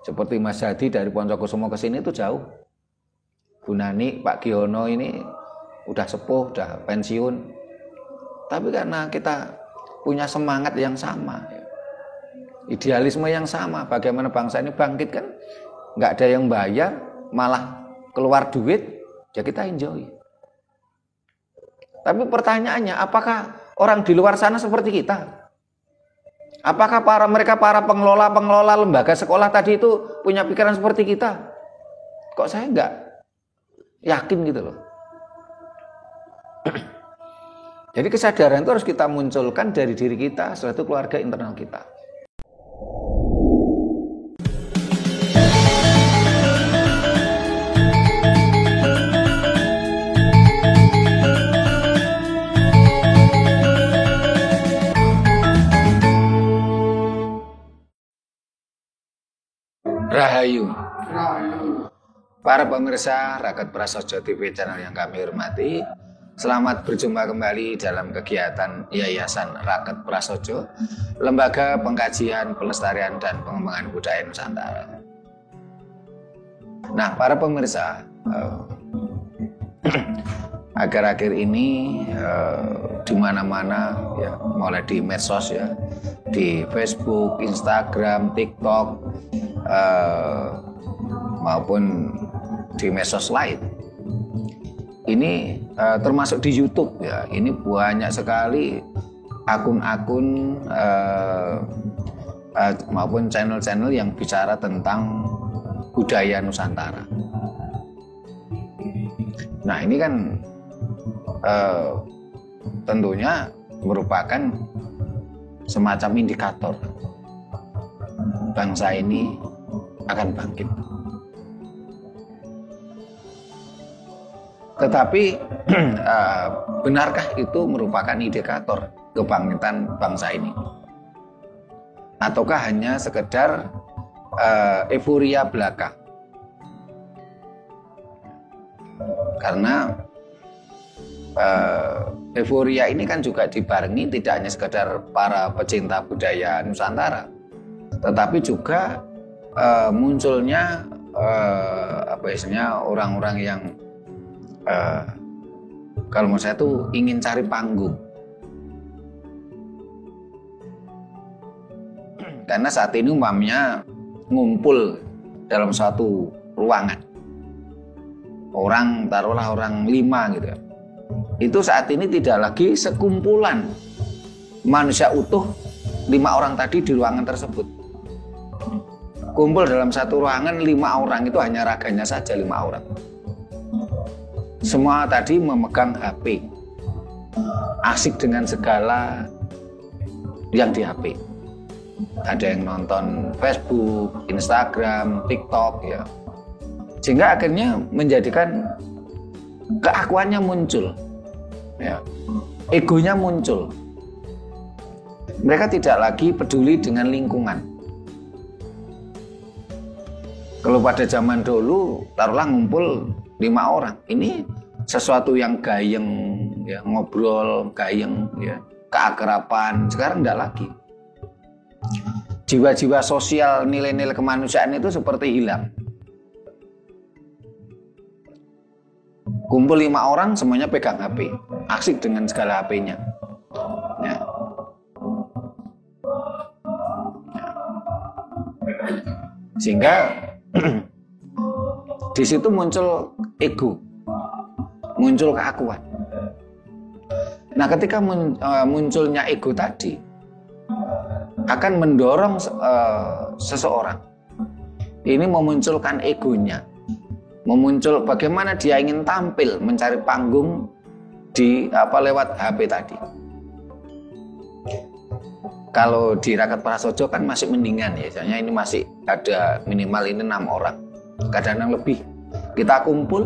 Seperti Mas Hadi dari Poncokusumo ke sini itu jauh. Bu Nani, Pak Giono ini udah sepuh, udah pensiun. Tapi karena kita punya semangat yang sama, idealisme yang sama, bagaimana bangsa ini bangkit kan, nggak ada yang bayar, malah keluar duit, ya kita enjoy. Tapi pertanyaannya, apakah orang di luar sana seperti kita? Apakah mereka para pengelola lembaga sekolah tadi itu punya pikiran seperti kita? Kok saya nggak yakin gitu loh. Jadi kesadaran itu harus kita munculkan dari diri kita, setelah itu keluarga internal kita. Rahayu. Para pemirsa Raket Prasojo TV channel yang kami hormati, selamat berjumpa kembali dalam kegiatan Yayasan Raket Prasojo, Lembaga Pengkajian, Pelestarian dan Pengembangan Budaya Nusantara. Nah, para pemirsa, akhir-akhir ini di mana-mana ya, mulai di medsos ya, di Facebook, Instagram, TikTok, maupun di medsos lain. Ini termasuk di YouTube ya. Ini banyak sekali akun-akun maupun channel-channel yang bicara tentang budaya Nusantara. Nah, ini kan tentunya merupakan semacam indikator bangsa ini akan bangkit. Tetapi benarkah itu merupakan indikator kebangkitan bangsa ini? Ataukah hanya sekedar euforia belaka? Karena euforia ini kan juga dibarengi tidak hanya sekedar para pecinta budaya Nusantara, tetapi juga munculnya orang-orang yang kalau menurut saya tuh ingin cari panggung. Karena saat ini umpamanya ngumpul dalam suatu ruangan, taruhlah orang 5 gitu ya. Itu saat ini tidak lagi sekumpulan manusia utuh 5 orang tadi di ruangan tersebut. Kumpul dalam satu ruangan 5 orang, itu hanya raganya saja 5 orang. Semua tadi memegang HP, asik dengan segala yang di HP. Ada yang nonton Facebook, Instagram, TikTok ya. Sehingga akhirnya menjadikan keakuannya muncul, ya. Egonya muncul. Mereka tidak lagi peduli dengan lingkungan. Kalau pada zaman dulu, taruhlah ngumpul 5 orang, ini sesuatu yang gayeng, ya, ngobrol, gayeng, ya, keakraban. Sekarang enggak lagi. Jiwa-jiwa sosial, nilai-nilai kemanusiaan itu seperti hilang. Kumpul 5 orang, semuanya pegang HP, asik dengan segala HP-nya. Ya. Sehingga di situ muncul ego, muncul keakuan. Nah, ketika munculnya ego tadi akan mendorong seseorang ini memunculkan egonya, bagaimana dia ingin tampil, mencari panggung lewat HP tadi. Kalau di Raket Prasojo kan masih mendingan ya, soalnya ini masih ada minimal ini 6 orang, kadang-kadang lebih. Kita kumpul,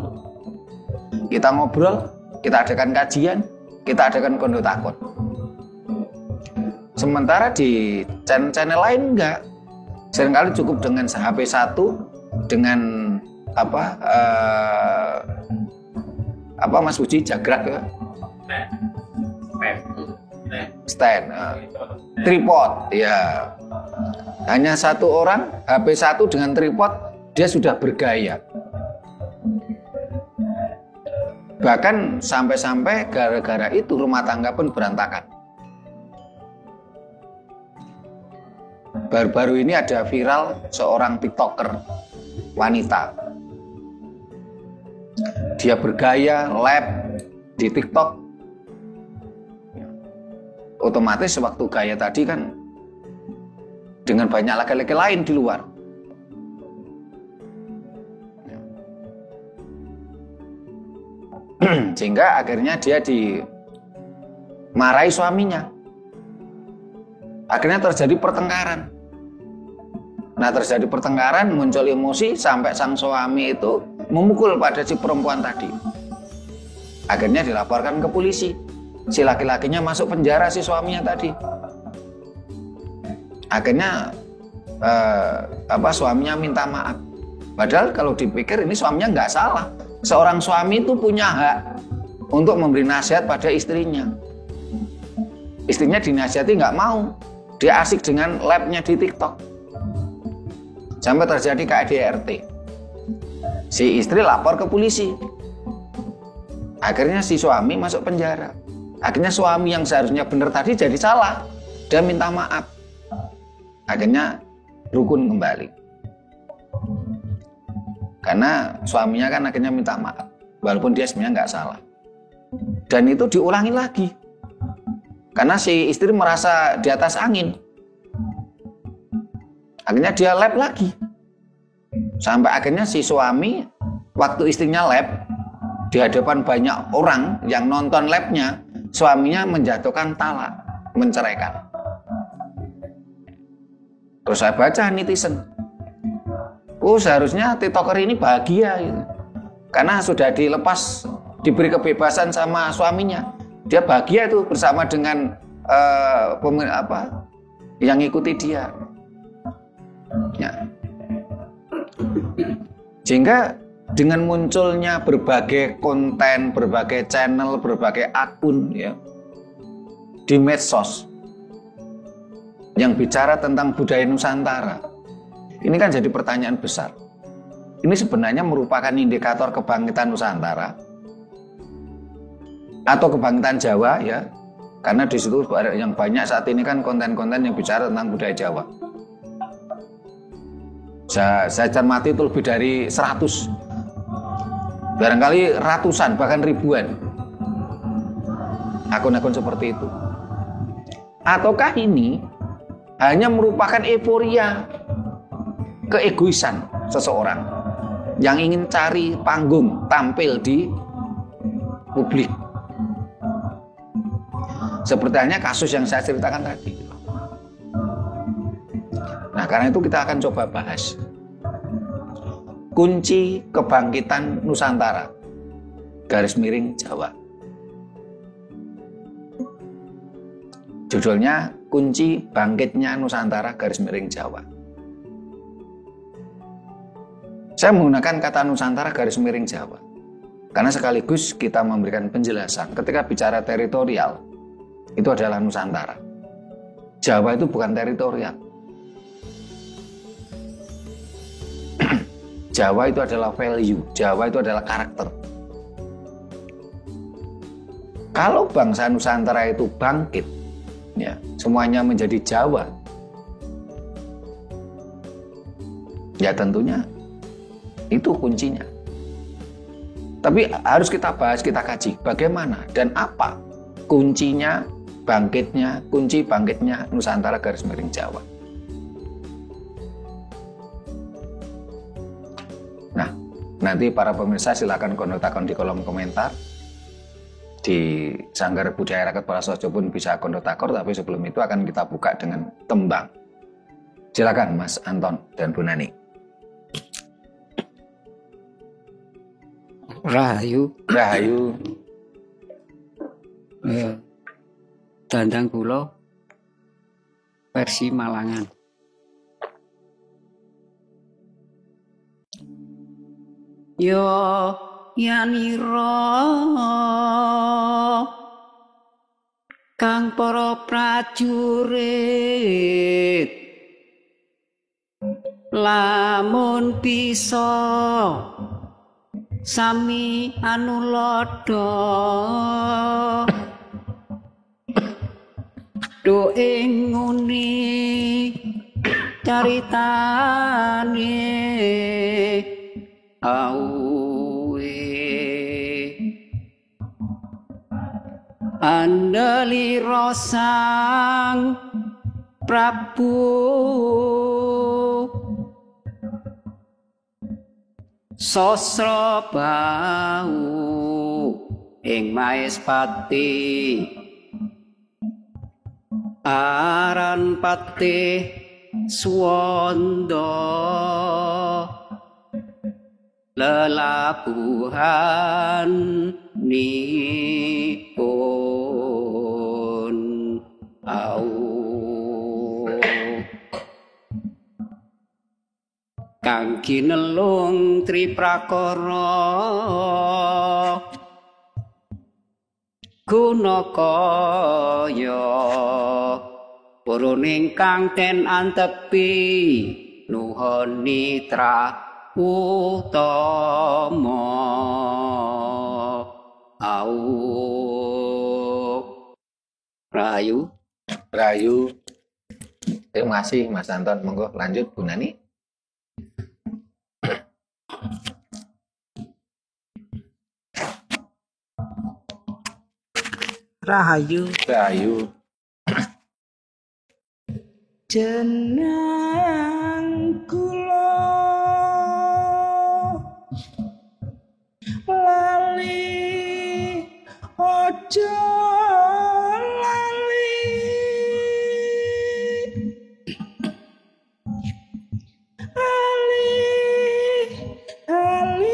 kita ngobrol, kita adakan kajian, kita adakan kondo takut. Sementara di channel lain enggak. Seringkali cukup dengan HP 1, dengan Mas Puji jagrak ya. Stand, tripod, ya. Hanya satu orang, HP satu dengan tripod, dia sudah bergaya. Bahkan sampai-sampai gara-gara itu rumah tangga pun berantakan. Baru-baru ini ada viral seorang TikToker wanita. Dia bergaya, lab di TikTok. Otomatis waktu gaya tadi kan dengan banyak laki-laki lain di luar. Sehingga akhirnya dia dimarahi suaminya. Akhirnya terjadi pertengkaran. Nah, terjadi pertengkaran, muncul emosi sampai sang suami itu memukul pada si perempuan tadi. Akhirnya dilaporkan ke polisi. Si laki-lakinya masuk penjara, si suaminya tadi. Akhirnya suaminya minta maaf. Padahal kalau dipikir ini suaminya nggak salah. Seorang suami itu punya hak untuk memberi nasihat pada istrinya. Istrinya dinasihati nggak mau. Dia asik dengan labnya di TikTok. Sampai terjadi KDRT. Si istri lapor ke polisi. Akhirnya si suami masuk penjara. Akhirnya suami yang seharusnya benar tadi jadi salah. Dia minta maaf. Akhirnya rukun kembali. Karena suaminya kan akhirnya minta maaf. Walaupun dia sebenarnya nggak salah. Dan itu diulangi lagi. Karena si istri merasa di atas angin. Akhirnya dia lab lagi. Sampai akhirnya si suami waktu istrinya lab di hadapan banyak orang yang nonton labnya, suaminya menjatuhkan talak, menceraikan. Terus saya baca netizen, seharusnya TikToker ini bahagia gitu. Karena sudah dilepas, diberi kebebasan sama suaminya. Dia bahagia itu bersama dengan yang ikuti dia. Ya. Sehingga dengan munculnya berbagai konten, berbagai channel, berbagai akun ya di medsos yang bicara tentang budaya Nusantara, ini kan jadi pertanyaan besar. Ini sebenarnya merupakan indikator kebangkitan Nusantara atau kebangkitan Jawa ya, karena di situ yang banyak saat ini kan konten-konten yang bicara tentang budaya Jawa. Saya cermati itu lebih dari 100, barangkali ratusan bahkan ribuan akun-akun seperti itu. Ataukah ini hanya merupakan euforia keegoisan seseorang yang ingin cari panggung tampil di publik, seperti halnya kasus yang saya ceritakan tadi. Nah, karena itu kita akan coba bahas kunci kebangkitan Nusantara garis miring Jawa. Judulnya kunci bangkitnya Nusantara garis miring Jawa. Saya menggunakan kata Nusantara garis miring Jawa karena sekaligus kita memberikan penjelasan ketika bicara teritorial itu adalah Nusantara. Jawa itu bukan teritorial. Jawa itu adalah value, Jawa itu adalah karakter. Kalau bangsa Nusantara itu bangkit, ya, semuanya menjadi Jawa, ya tentunya itu kuncinya. Tapi harus kita bahas, kita kaji bagaimana dan apa kuncinya bangkitnya, kunci bangkitnya Nusantara garis miring Jawa. Nah, nanti para pemirsa silakan kontak di kolom komentar. Di Sanggar Budaya Rakyat Prasojo pun bisa kondotakor, tapi sebelum itu akan kita buka dengan tembang. Silakan Mas Anton dan Bu Nani. Rahayu. Rahayu. Ya. Dandang kula versi Malangan. Yo yanira kang para prajurit lamun bisa sami anulodo do ing nguni caritane auwe andali rosang Prabu sosro bau ing Maespati aran patih Swanda lelabuhan nipun au kang kinelung triprakara gunakaya purun ingkang ten antepi nuhun nitra utama au rayu Terima kasih Mas Anton, monggo lanjut Bu Nani. Rahayu jeneng kula lali aja lali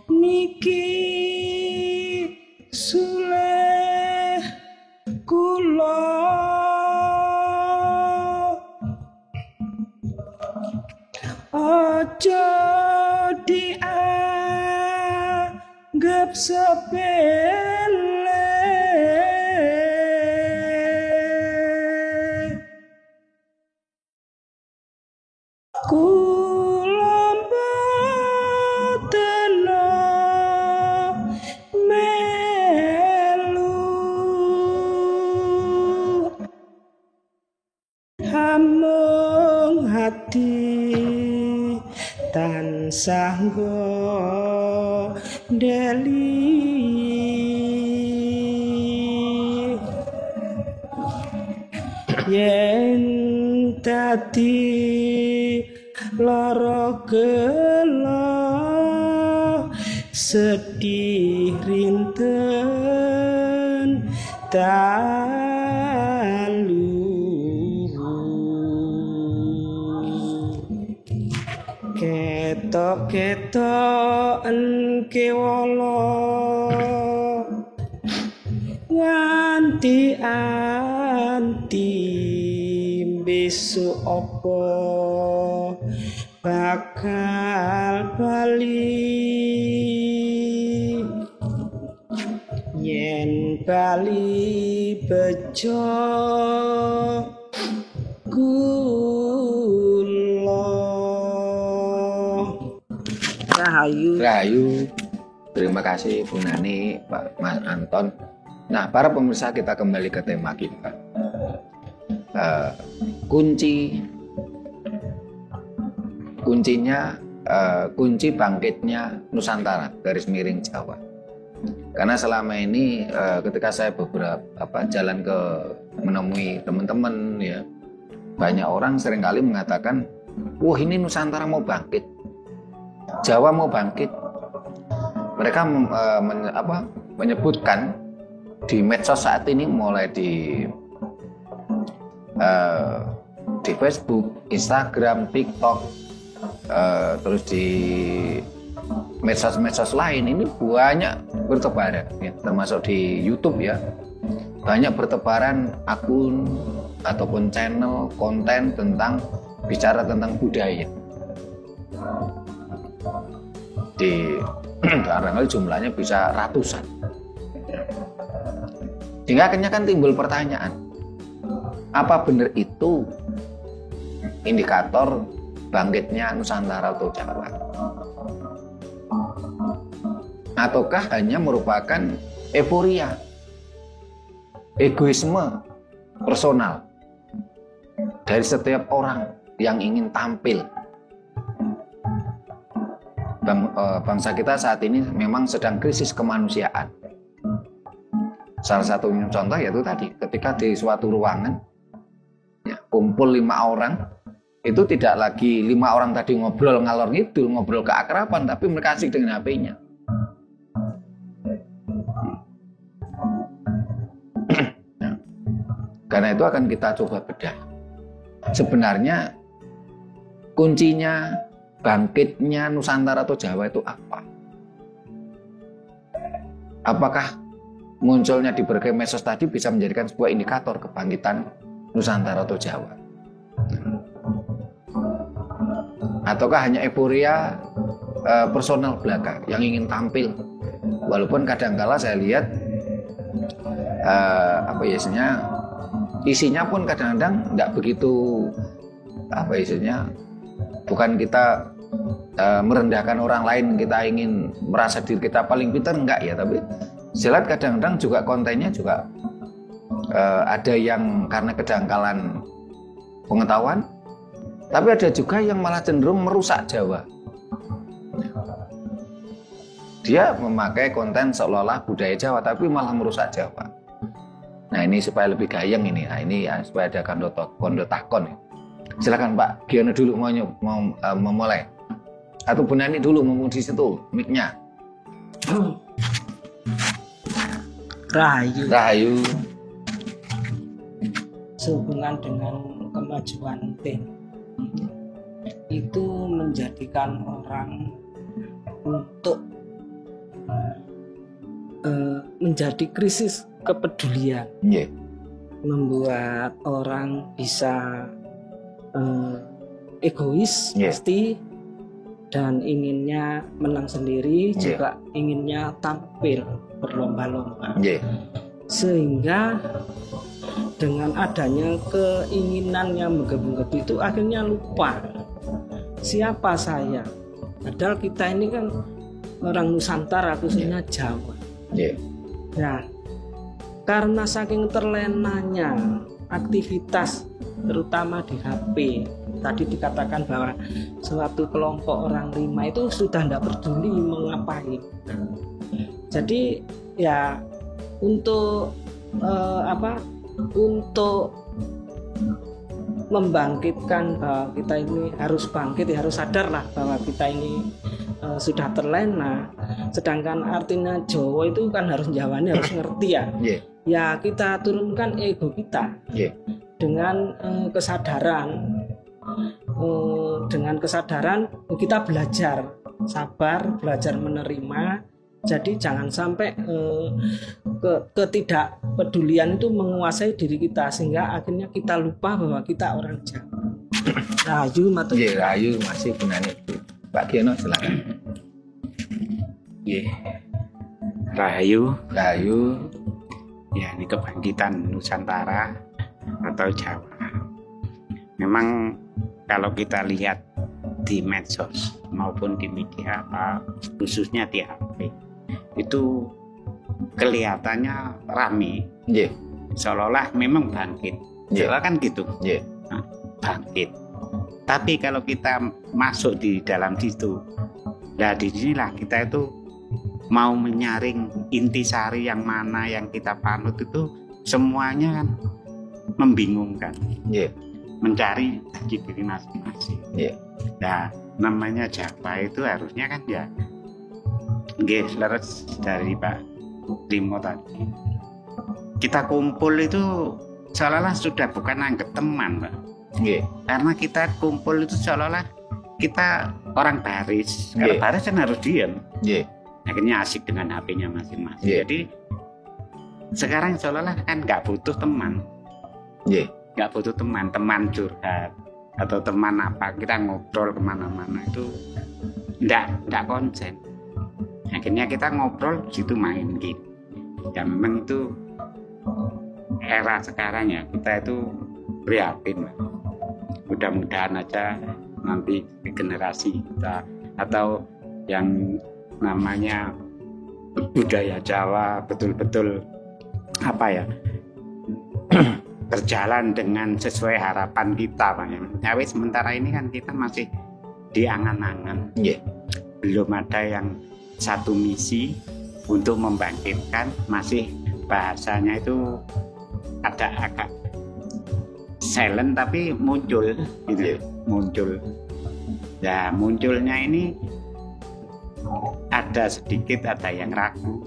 niki suleh kula aja dianggap sepele kula mboten hamung hati tansah deli yen dadi lara gelo sedih rinten dalu ketok kewala nganti besok apa bakal bali yen bali bejo Rahayu. Terima kasih Bu Nani, Pak Mas Anton. Nah, para pemirsa, kita kembali ke tema kita. Kunci bangkitnya Nusantara garis miring Jawa. Karena selama ini ketika saya jalan ke menemui teman-teman ya, banyak orang seringkali mengatakan, wah ini Nusantara mau bangkit, Jawa mau bangkit. Mereka menyebutkan di medsos saat ini, mulai di Facebook, Instagram, TikTok, terus di medsos-medsos lain ini banyak bertebaran, ya, termasuk di YouTube ya, banyak bertebaran akun ataupun channel konten bicara tentang budaya. Di barangkali jumlahnya bisa ratusan. Sehingga akhirnya kan timbul pertanyaan, Apa benar itu indikator bangkitnya Nusantara atau Jawa? Ataukah hanya merupakan euforia, egoisme personal dari setiap orang yang ingin tampil? Bangsa kita saat ini memang sedang krisis kemanusiaan. Salah satu contoh yaitu tadi, ketika di suatu ruangan ya, kumpul 5 orang, itu tidak lagi 5 orang tadi ngobrol ngalor ngidul, ngobrol keakraban, tapi mereka asik dengan HP-nya. Nah, karena itu akan kita coba bedah. Sebenarnya kuncinya bangkitnya Nusantara atau Jawa itu apa? Apakah munculnya di berbagai medsos tadi bisa menjadikan sebuah indikator kebangkitan Nusantara atau Jawa? Ataukah hanya euforia personal belaka yang ingin tampil? Walaupun kadangkala saya lihat isinya pun kadang-kadang tidak begitu bukan kita merendahkan orang lain, kita ingin merasa diri kita paling pintar, enggak ya, tapi saya lihat kadang-kadang juga kontennya juga ada yang karena kedangkalan pengetahuan, tapi ada juga yang malah cenderung merusak Jawa. Dia memakai konten seolah-olah budaya Jawa tapi malah merusak Jawa. Nah ini supaya lebih gayeng ini, nah ini ya supaya ada kondotakon ya. Silakan Pak Giono dulu mau memulai, atau Bu Nani dulu mau di situ mic-nya. Rahayu. Sehubungan dengan kemajuan teknologi itu menjadikan orang untuk menjadi krisis kepedulian. Yeah. Membuat orang bisa egois pasti, dan inginnya menang sendiri, juga inginnya tampil berlomba-lomba. Sehingga dengan adanya keinginan yang menggebu-gebu itu akhirnya lupa siapa saya. Padahal kita ini kan orang Nusantara, khususnya Jawa. Nah, karena saking terlenanya aktivitas terutama di HP, tadi dikatakan bahwa suatu kelompok orang 5 itu sudah tidak peduli mengapain. Jadi ya untuk untuk membangkitkan bahwa kita ini harus bangkit, ya harus sadarlah bahwa kita ini sudah terlena. Sedangkan artinya Jawa itu kan harus Jawanya harus ngerti ya. Ya kita turunkan ego kita dengan kesadaran. Dengan kesadaran kita belajar sabar, belajar menerima. Jadi jangan sampai ketidakpedulian itu menguasai diri kita sehingga akhirnya kita lupa bahwa kita orang Jawa. Rahayu matur. Rahayu masih benani. Pak Giono silakan. Rahayu. Ya, ini kebangkitan Nusantara atau Jawa. Memang kalau kita lihat di medsos maupun di media khususnya di HP, itu kelihatannya rame, seolah-olah memang bangkit, seolah kan gitu, bangkit. Tapi kalau kita masuk di dalam situ, nah disinilah kita itu mau menyaring intisari yang mana yang kita panut, itu semuanya kan membingungkan, mencari jati diri masing-masing. Nah, namanya Jawa itu harusnya kan ya leres dari Pak Limo tadi. Kita kumpul itu seolah-olah sudah bukan anggap teman, Pak. Karena kita kumpul itu seolah-olah kita orang baris. Kalau baris kan harus diam. Akhirnya asik dengan HP-nya masing-masing. Jadi sekarang seolah-olah kan nggak butuh teman. Nggak butuh teman curhat atau teman apa, kita ngobrol kemana-mana itu nggak konsen. Akhirnya kita ngobrol situ main gitu. Ya memang itu era sekarang ya, kita itu prihatin. Mudah-mudahan aja nanti generasi kita atau yang namanya budaya Jawa betul-betul berjalan dengan sesuai harapan kita, Pak. Ya, sementara ini kan kita masih di angan-angan. Belum ada yang satu misi untuk membangkitkan, masih bahasanya itu ada agak silent tapi muncul gitu. Muncul. Ya, munculnya ini ada sedikit, ada yang ragu,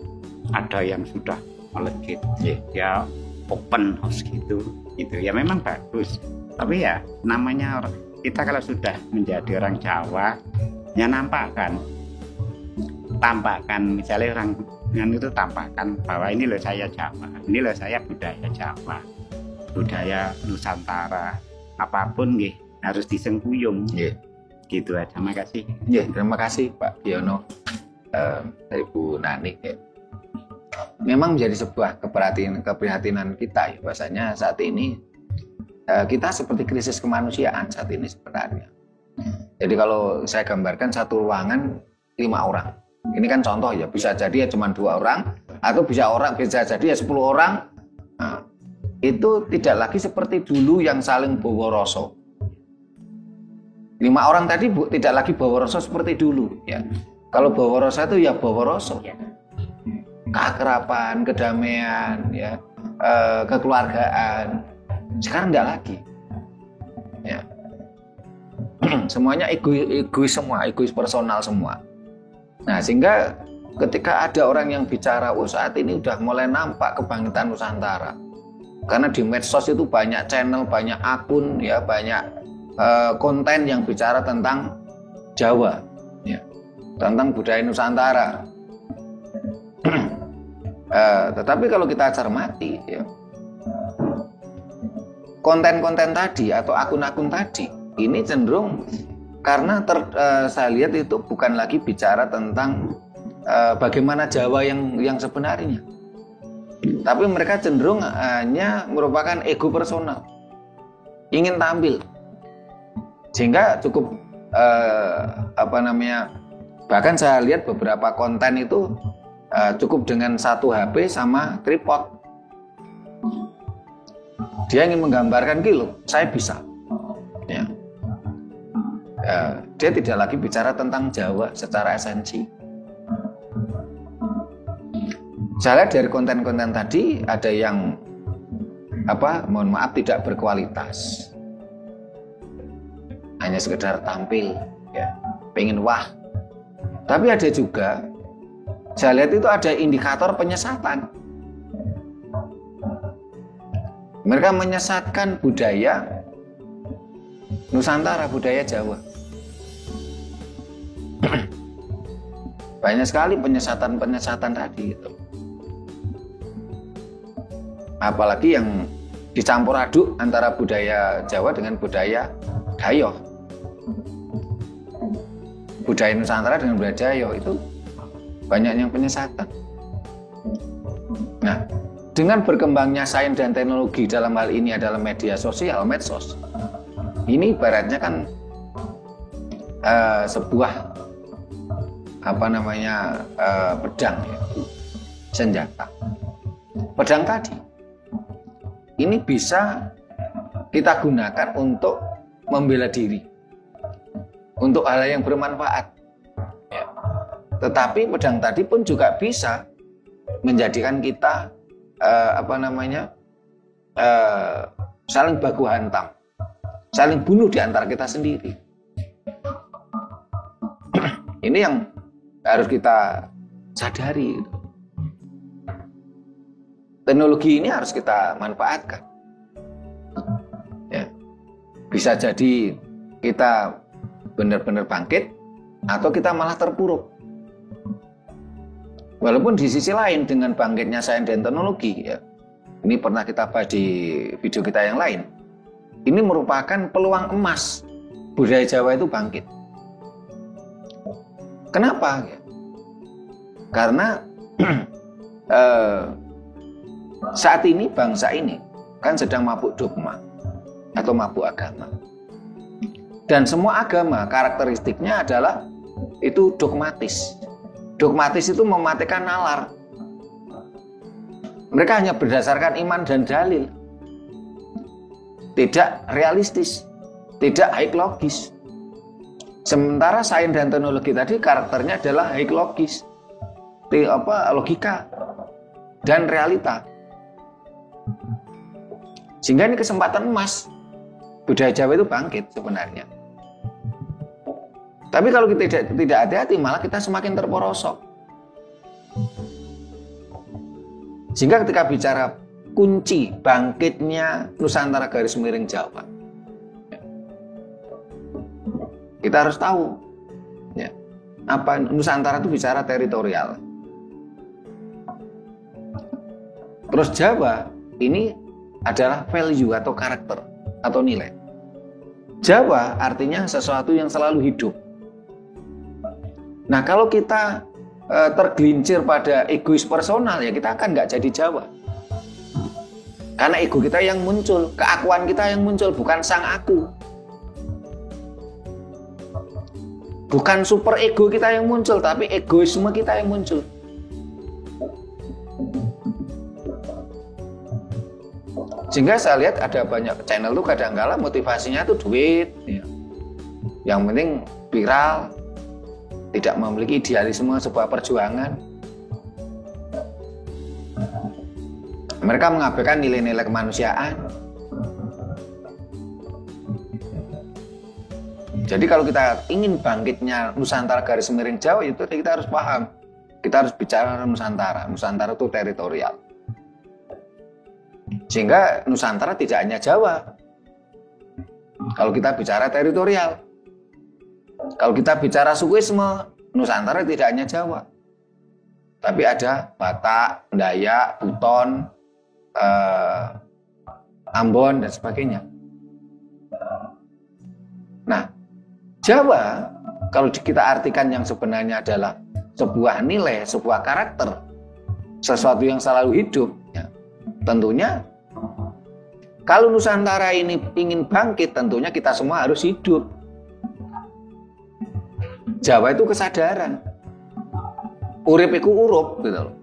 ada yang sudah melejit. Ya open house gitu. Ya memang bagus. Tapi ya namanya kita kalau sudah menjadi orang Jawa, ya tampakkan misalnya orang yang itu tampakkan bahwa ini loh saya Jawa, ini loh saya budaya Jawa, budaya Nusantara, apapun harus disengkuyung. Gitu aja. Terima kasih. Terima kasih Pak Giono dari Bu Nani. Memang menjadi sebuah keprihatinan kita ya, bahasanya saat ini kita seperti krisis kemanusiaan saat ini sebenarnya. Jadi kalau saya gambarkan satu ruangan 5 orang. Ini kan contoh ya, bisa jadi ya cuma 2 orang atau bisa jadi ya 10 orang. Nah, itu tidak lagi seperti dulu yang saling bawa rasa. 5 orang tadi tidak lagi bawa rasa seperti dulu ya. Kalau bawa rasa itu ya bawa rasa. Keakraban, kedamaian, ya, kekeluargaan. Sekarang tidak lagi. Ya. Semuanya egois semua, egois personal semua. Nah, sehingga ketika ada orang yang bicara, saat ini udah mulai nampak kebangkitan Nusantara. Karena di medsos itu banyak channel, banyak akun, ya, banyak konten yang bicara tentang Jawa, ya, tentang budaya Nusantara. Tetapi kalau kita cermati, ya, konten-konten tadi atau akun-akun tadi ini cenderung karena saya lihat itu bukan lagi bicara tentang bagaimana Jawa yang sebenarnya, tapi mereka cenderung hanya merupakan ego personal, ingin tampil. Sehingga cukup bahkan saya lihat beberapa konten itu cukup dengan 1 HP sama tripod. Dia ingin menggambarkan saya bisa. Ya. Dia tidak lagi bicara tentang Jawa secara esensi. Saya lihat dari konten-konten tadi ada yang mohon maaf tidak berkualitas. Hanya sekedar tampil, ya, pengen wah. Tapi ada juga, saya lihat itu ada indikator penyesatan. Mereka menyesatkan budaya Nusantara, budaya Jawa. Banyak sekali penyesatan tadi itu. Apalagi yang dicampur aduk antara budaya Jawa dengan budaya Dayo. Budaya Nusantara dengan budaya Dayo itu banyak yang penyesatan. Nah, dengan berkembangnya sains dan teknologi, dalam hal ini adalah media sosial, medsos, ini ibaratnya kan sebuah pedang, ya, senjata. Pedang tadi ini bisa kita gunakan untuk membela diri, untuk hal yang bermanfaat. Ya. Tetapi pedang tadi pun juga bisa menjadikan kita saling baku hantam, saling bunuh di antara kita sendiri. Ini yang harus kita sadari. Teknologi ini harus kita manfaatkan. Ya. Bisa jadi kita benar-benar bangkit atau kita malah terpuruk. Walaupun di sisi lain dengan bangkitnya sains dan teknologi, ya, ini pernah kita bahas di video kita yang lain, ini merupakan peluang emas budaya Jawa itu bangkit. Kenapa? Karena saat ini bangsa ini kan sedang mabuk dogma. atau mabuk agama. Dan semua agama karakteristiknya adalah itu dogmatis. Dogmatis itu mematikan nalar. Mereka hanya berdasarkan iman dan dalil. Tidak realistis, tidak high logis. Sementara sains dan teknologi tadi karakternya adalah high logis. Logika dan realita. Sehingga ini kesempatan emas. Budaya Jawa itu bangkit sebenarnya. Tapi kalau kita tidak hati-hati malah kita semakin terperosok. Sehingga ketika bicara kunci bangkitnya Nusantara garis miring Jawa, kita harus tahu ya, apa Nusantara itu bicara teritorial. Terus Jawa ini adalah value atau karakter atau nilai. Jawa artinya sesuatu yang selalu hidup. Nah, kalau kita tergelincir pada egois personal, ya kita akan nggak jadi Jawa. Karena ego kita yang muncul, keakuan kita yang muncul, bukan sang aku. Bukan super ego kita yang muncul, tapi egoisme kita yang muncul. Sehingga saya lihat ada banyak channel tuh kadang-kala motivasinya tuh duit, ya. Yang penting viral, tidak memiliki idealisme sebuah perjuangan. Mereka mengabaikan nilai-nilai kemanusiaan. Jadi kalau kita ingin bangkitnya Nusantara garis miring Jawa, itu kita harus paham. Kita harus bicara Nusantara. Nusantara itu teritorial. Sehingga Nusantara tidak hanya Jawa. Kalau kita bicara teritorial. Kalau kita bicara sukuisme, Nusantara tidak hanya Jawa. Tapi ada Batak, Dayak, Buton, Ambon, dan sebagainya. Nah, Jawa, kalau kita artikan yang sebenarnya adalah sebuah nilai, sebuah karakter, sesuatu yang selalu hidup, ya, tentunya kalau Nusantara ini ingin bangkit, tentunya kita semua harus hidup. Jawa itu kesadaran. Urip iku urup, gitu loh.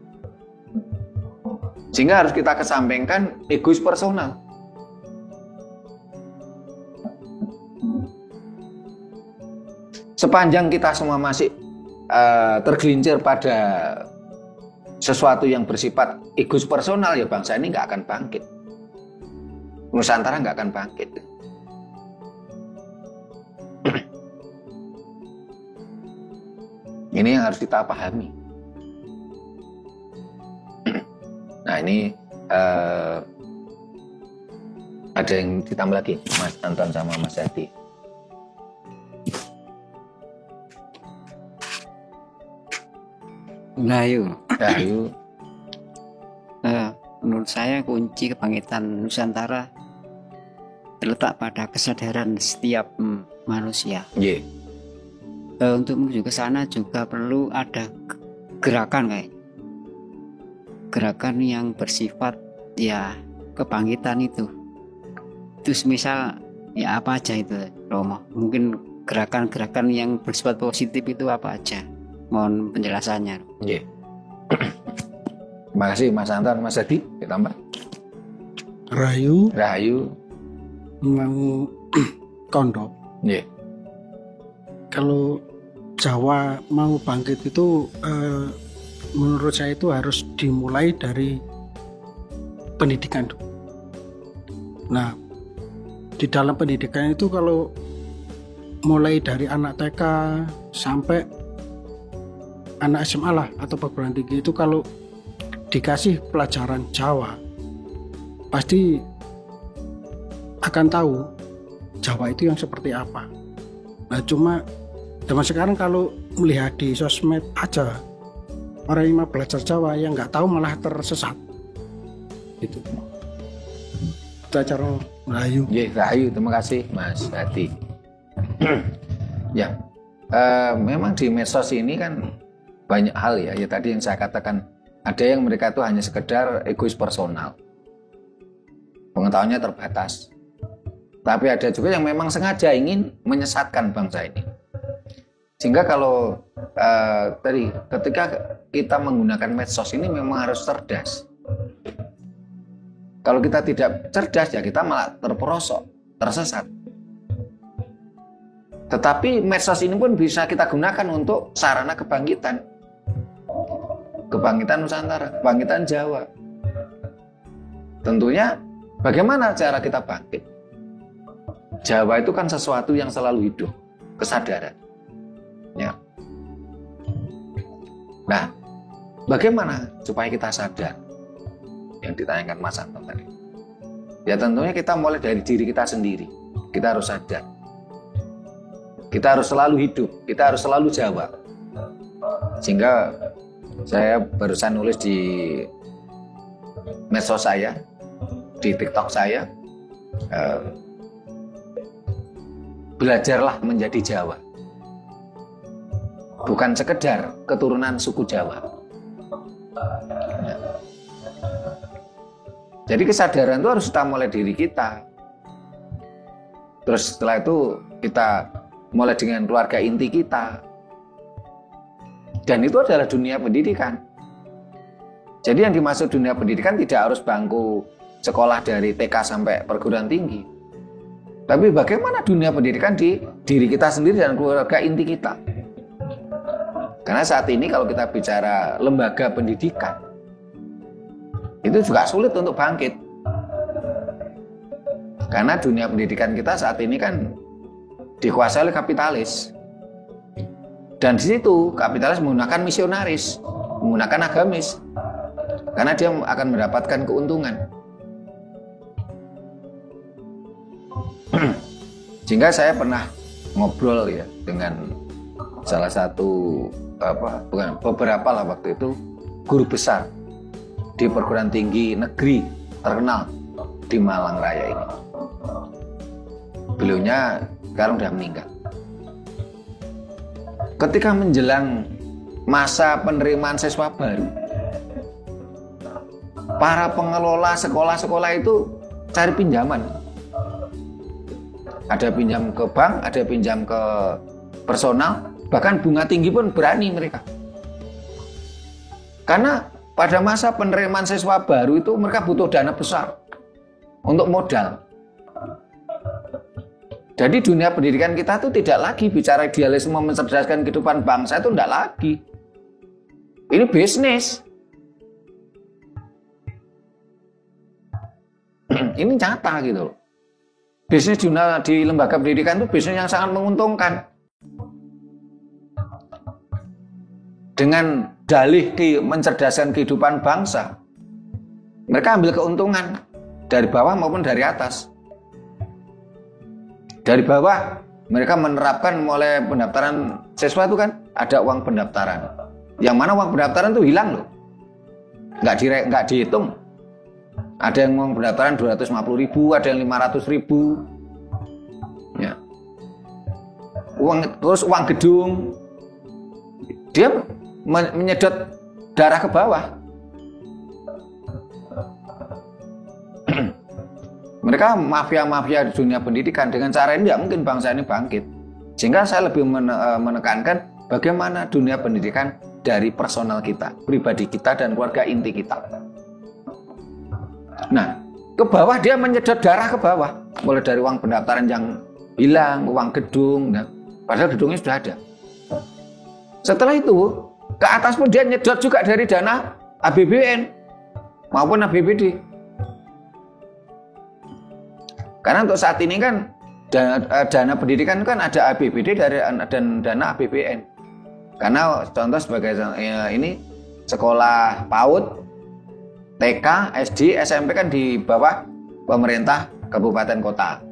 Sehingga harus kita kesampingkan egois personal. Sepanjang kita semua masih tergelincir pada sesuatu yang bersifat egois personal, ya bangsa ini nggak akan bangkit. Nusantara nggak akan bangkit. Ini yang harus kita pahami. Nah, ini ada yang ditambah lagi, Mas Anton sama Mas Hadi. Rahayu. Rahayu. Menurut saya kunci kebangkitan Nusantara terletak pada kesadaran setiap manusia. Yeah. Untuk menuju ke sana juga perlu ada gerakan kayak gerakan yang bersifat ya kebangkitan itu misal ya apa aja itu Romo, mungkin gerakan-gerakan yang bersifat positif itu apa aja, mohon penjelasannya. Yeah. Terima kasih Mas Anton, Mas Hadi, ditambah. Rahayu mau Kondok. Yeah. Kalau Jawa mau bangkit itu menurut saya itu harus dimulai dari pendidikan. Nah, di dalam pendidikan itu kalau mulai dari anak TK sampai anak SMA lah atau perguruan tinggi itu kalau dikasih pelajaran Jawa pasti akan tahu Jawa itu yang seperti apa. Nah, cuma zaman sekarang kalau melihat di sosmed aja orang yang mau belajar Jawa yang nggak tahu malah tersesat. Itu cara Rahayu. Rahayu, terima kasih Mas Hadi. Ya, memang di medsos ini kan banyak hal ya. Ya tadi yang saya katakan, ada yang mereka tuh hanya sekedar egois personal. Pengetahuannya terbatas. Tapi ada juga yang memang sengaja ingin menyesatkan bangsa ini. Sehingga kalau tadi ketika kita menggunakan medsos ini memang harus cerdas. Kalau kita tidak cerdas ya kita malah terperosok, tersesat. Tetapi medsos ini pun bisa kita gunakan untuk sarana kebangkitan. Kebangkitan Nusantara, kebangkitan Jawa. Tentunya bagaimana cara kita bangkit? Jawa itu kan sesuatu yang selalu hidup, kesadaran. Ya. Nah, bagaimana supaya kita sadar? Yang ditanyakan Mas Anton tadi. Ya tentunya kita mulai dari diri kita sendiri. Kita harus sadar. Kita harus selalu hidup, kita harus selalu Jawa. Sehingga saya barusan nulis di medsos saya, di TikTok saya, belajarlah menjadi Jawa. Bukan sekedar keturunan suku Jawa. Jadi kesadaran itu harus kita mulai diri kita. Terus setelah itu kita mulai dengan keluarga inti kita. Dan itu adalah dunia pendidikan. Jadi yang dimaksud dunia pendidikan tidak harus bangku sekolah dari TK sampai perguruan tinggi. Tapi bagaimana dunia pendidikan di diri kita sendiri dan keluarga inti kita. Karena saat ini kalau kita bicara lembaga pendidikan, itu juga sulit untuk bangkit. Karena dunia pendidikan kita saat ini kan dikuasai oleh kapitalis. Dan di situ kapitalis menggunakan misionaris, menggunakan agamis. Karena dia akan mendapatkan keuntungan. Sehingga saya pernah ngobrol ya dengan salah satu beberapa lah waktu itu guru besar di perguruan tinggi negeri terkenal di Malang Raya ini. Beliaunya sekarang sudah meninggal. Ketika menjelang masa penerimaan siswa baru, para pengelola sekolah-sekolah itu cari pinjaman. Ada pinjam ke bank, ada pinjam ke personal, bahkan bunga tinggi pun berani mereka. Karena pada masa penerimaan siswa baru itu mereka butuh dana besar untuk modal. Jadi dunia pendidikan kita itu tidak lagi bicara idealisme mencerdaskan kehidupan bangsa, itu tidak lagi. Ini bisnis. Ini nyata gitu loh. Bisnis di lembaga pendidikan itu bisnis yang sangat menguntungkan. Dengan dalih mencerdaskan kehidupan bangsa, mereka ambil keuntungan dari bawah maupun dari atas. Dari bawah mereka menerapkan mulai pendaftaran siswa itu kan ada uang pendaftaran. Yang mana uang pendaftaran itu hilang loh, nggak dihitung. Ada yang uang pendaftaran 250.000, ada yang 500.000. Ya. Terus uang gedung dia menyedot darah ke bawah. Mereka mafia-mafia di dunia pendidikan. Dengan cara ini tidak mungkin bangsa ini bangkit. Sehingga saya lebih menekankan bagaimana dunia pendidikan dari personal kita, pribadi kita dan keluarga inti kita. Nah, ke bawah dia menyedot darah ke bawah. Mulai dari uang pendaftaran yang hilang, uang gedung, nah, padahal gedungnya sudah ada. Setelah itu, ke atas pun dia nyedot juga dari dana APBN maupun APBD. Karena untuk saat ini kan dana pendidikan kan ada APBD dan dana APBN. Karena contoh sebagai ini sekolah PAUD, TK, SD, SMP kan di bawah pemerintah kabupaten kota.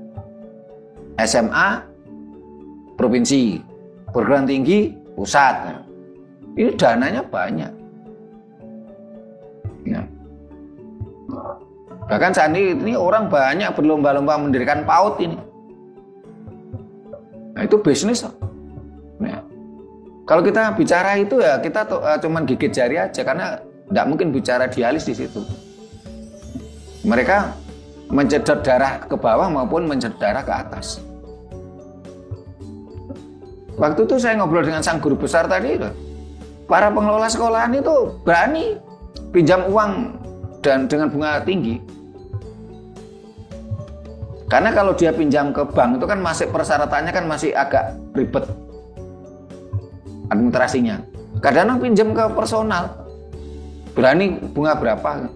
SMA provinsi, perguruan tinggi pusat. Ini dananya banyak. Ya. Bahkan saat ini orang banyak berlomba-lomba mendirikan PAUD ini. Nah, itu bisnis. Nah, kalau kita bicara itu ya kita cuman gigit jari aja karena tidak mungkin bicara dialis di situ. Mereka mencedot darah ke bawah maupun mencedot darah ke atas. Waktu itu saya ngobrol dengan sang guru besar tadi, para pengelola sekolahan itu berani pinjam uang dan dengan bunga tinggi. Karena kalau dia pinjam ke bank itu kan masih persyaratannya kan masih agak ribet administrasinya. Kadang-kadang pinjam ke personal, berani bunga berapa.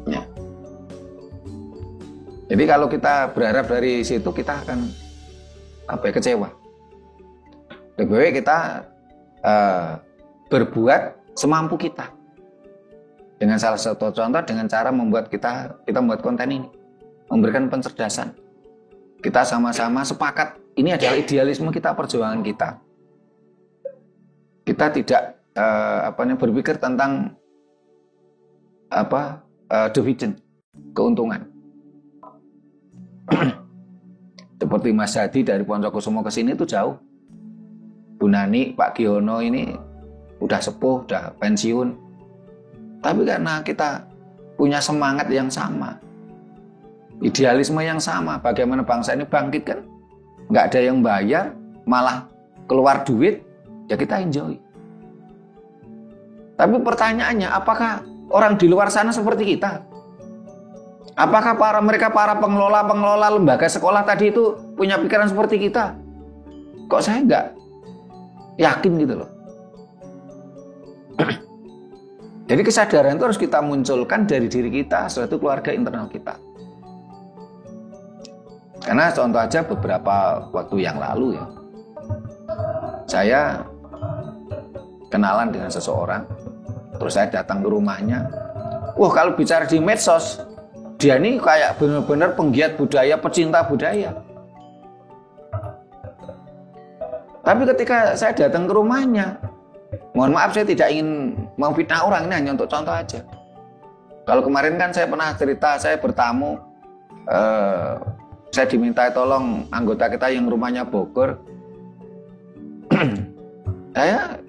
Ya. Jadi kalau kita berharap dari situ kita akan kecewa. Lebih baik kita berbuat semampu kita. Dengan salah satu contoh dengan cara membuat kita membuat konten ini. Memberikan pencerdasan. Kita sama-sama sepakat ini adalah idealisme kita, perjuangan kita. Kita tidak berpikir tentang dividen, keuntungan. Seperti Mas Hadi dari Poncokusumo ke sini itu jauh. Bu Nani, Pak Giono ini udah sepuh, udah pensiun. Tapi karena kita punya semangat yang sama, idealisme yang sama, bagaimana bangsa ini bangkit kan? Nggak ada yang bayar, malah keluar duit, ya kita enjoy. Tapi pertanyaannya, apakah orang di luar sana seperti kita? Apakah para pengelola lembaga sekolah tadi itu punya pikiran seperti kita? Kok saya nggak yakin gitu loh. Jadi kesadaran itu harus kita munculkan dari diri kita, suatu keluarga internal kita. Karena contoh aja beberapa waktu yang lalu ya, saya kenalan dengan seseorang, terus saya datang ke rumahnya. Wah, kalau bicara di medsos, dia ini kayak benar-benar penggiat budaya, pecinta budaya. Tapi ketika saya datang ke rumahnya, mohon maaf saya tidak ingin memfitnah orang, ini hanya untuk contoh aja. Kalau kemarin kan saya pernah cerita, saya bertamu, saya diminta tolong anggota kita yang rumahnya Bogor. Saya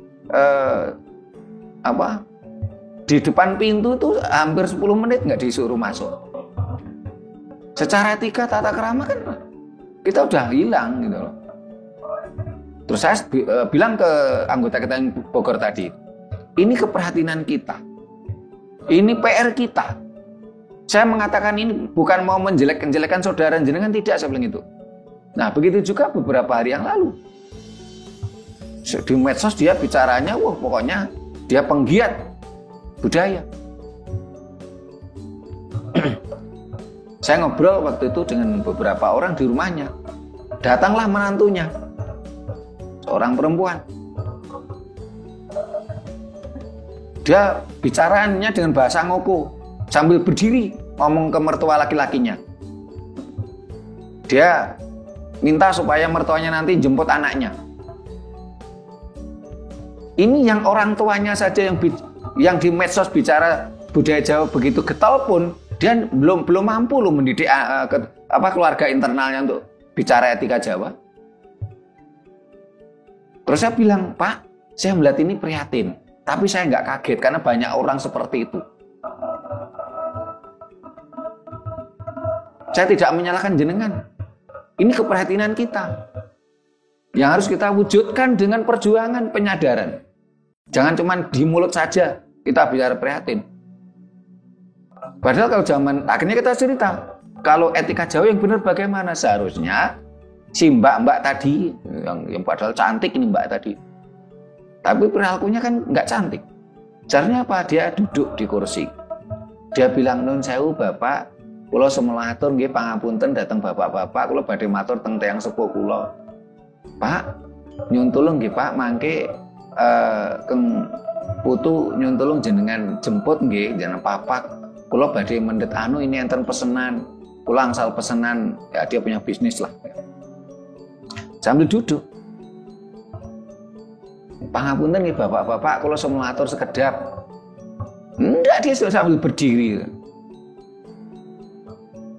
di depan pintu tuh hampir 10 menit nggak disuruh masuk. Secara etika tata krama kan kita udah hilang gitu loh. Terus saya bilang ke anggota kita yang Bogor tadi, ini keprihatinan kita, ini PR kita. Saya mengatakan ini bukan mau menjelek-jelekan saudara jenengan, tidak, saya bilang itu. Nah begitu juga beberapa hari yang lalu di medsos dia bicaranya, wah pokoknya dia penggiat budaya. Saya ngobrol waktu itu dengan beberapa orang di rumahnya. Datanglah menantunya, seorang perempuan. Dia bicaranya dengan bahasa Ngoko sambil berdiri ngomong ke mertua laki-lakinya. Dia minta supaya mertuanya nanti jemput anaknya. Ini yang orang tuanya saja yang di medsos bicara budaya Jawa begitu getol pun dia belum mampu loh mendidik keluarga internalnya untuk bicara etika Jawa. Terus saya bilang, Pak, saya melihat ini prihatin, tapi saya nggak kaget karena banyak orang seperti itu. Saya tidak menyalahkan jenengan. Ini keprihatinan kita yang harus kita wujudkan dengan perjuangan penyadaran. Jangan cuma di mulut saja kita bicara prihatin. Padahal kalau zaman akhirnya kita cerita, kalau etika Jawa yang benar bagaimana? Seharusnya si mbak-mbak tadi yang padahal cantik ini mbak tadi, tapi perilakunya kan nggak cantik. Caranya apa? Dia duduk di kursi, dia bilang, nun sewu bapak, kula semelatur nggih pangapunten dateng bapak-bapak, kula badhe matur teng tiyang sepuh kula. Pak, nyun tulung nggih Pak, mangke keng putu nyun tulung jenengan jemput nggih jenengan papak. Kula badhe mendhet ini enten pesenan. Kula angsal pesenan, ya dia punya bisnis lah. Sambil duduk. Pangapunten nggih bapak-bapak, kula semelatur sekedap. Enggak, dia sambil berdiri.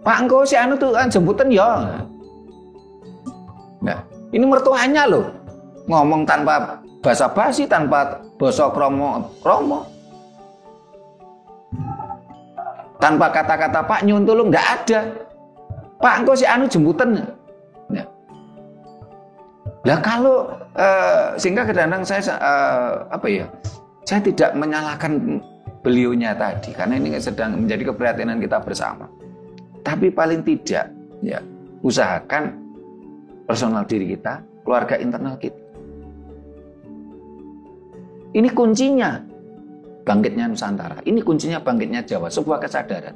Pak engko si anu tuh jemputan ya. Nah, ini mertuanya loh. Ngomong tanpa basa-basi, tanpa basa kromo. tanpa kata-kata Pak nyun tulung, nggak ada. Pak engko si anu jemputan. Ya. Lah kalau sehingga kadang-kadang saya saya tidak menyalahkan beliaunya tadi karena ini sedang menjadi keprihatinan kita bersama. Tapi paling tidak ya usahakan personal diri kita, keluarga internal kita. Ini kuncinya bangkitnya Nusantara. Ini kuncinya bangkitnya Jawa, sebuah kesadaran.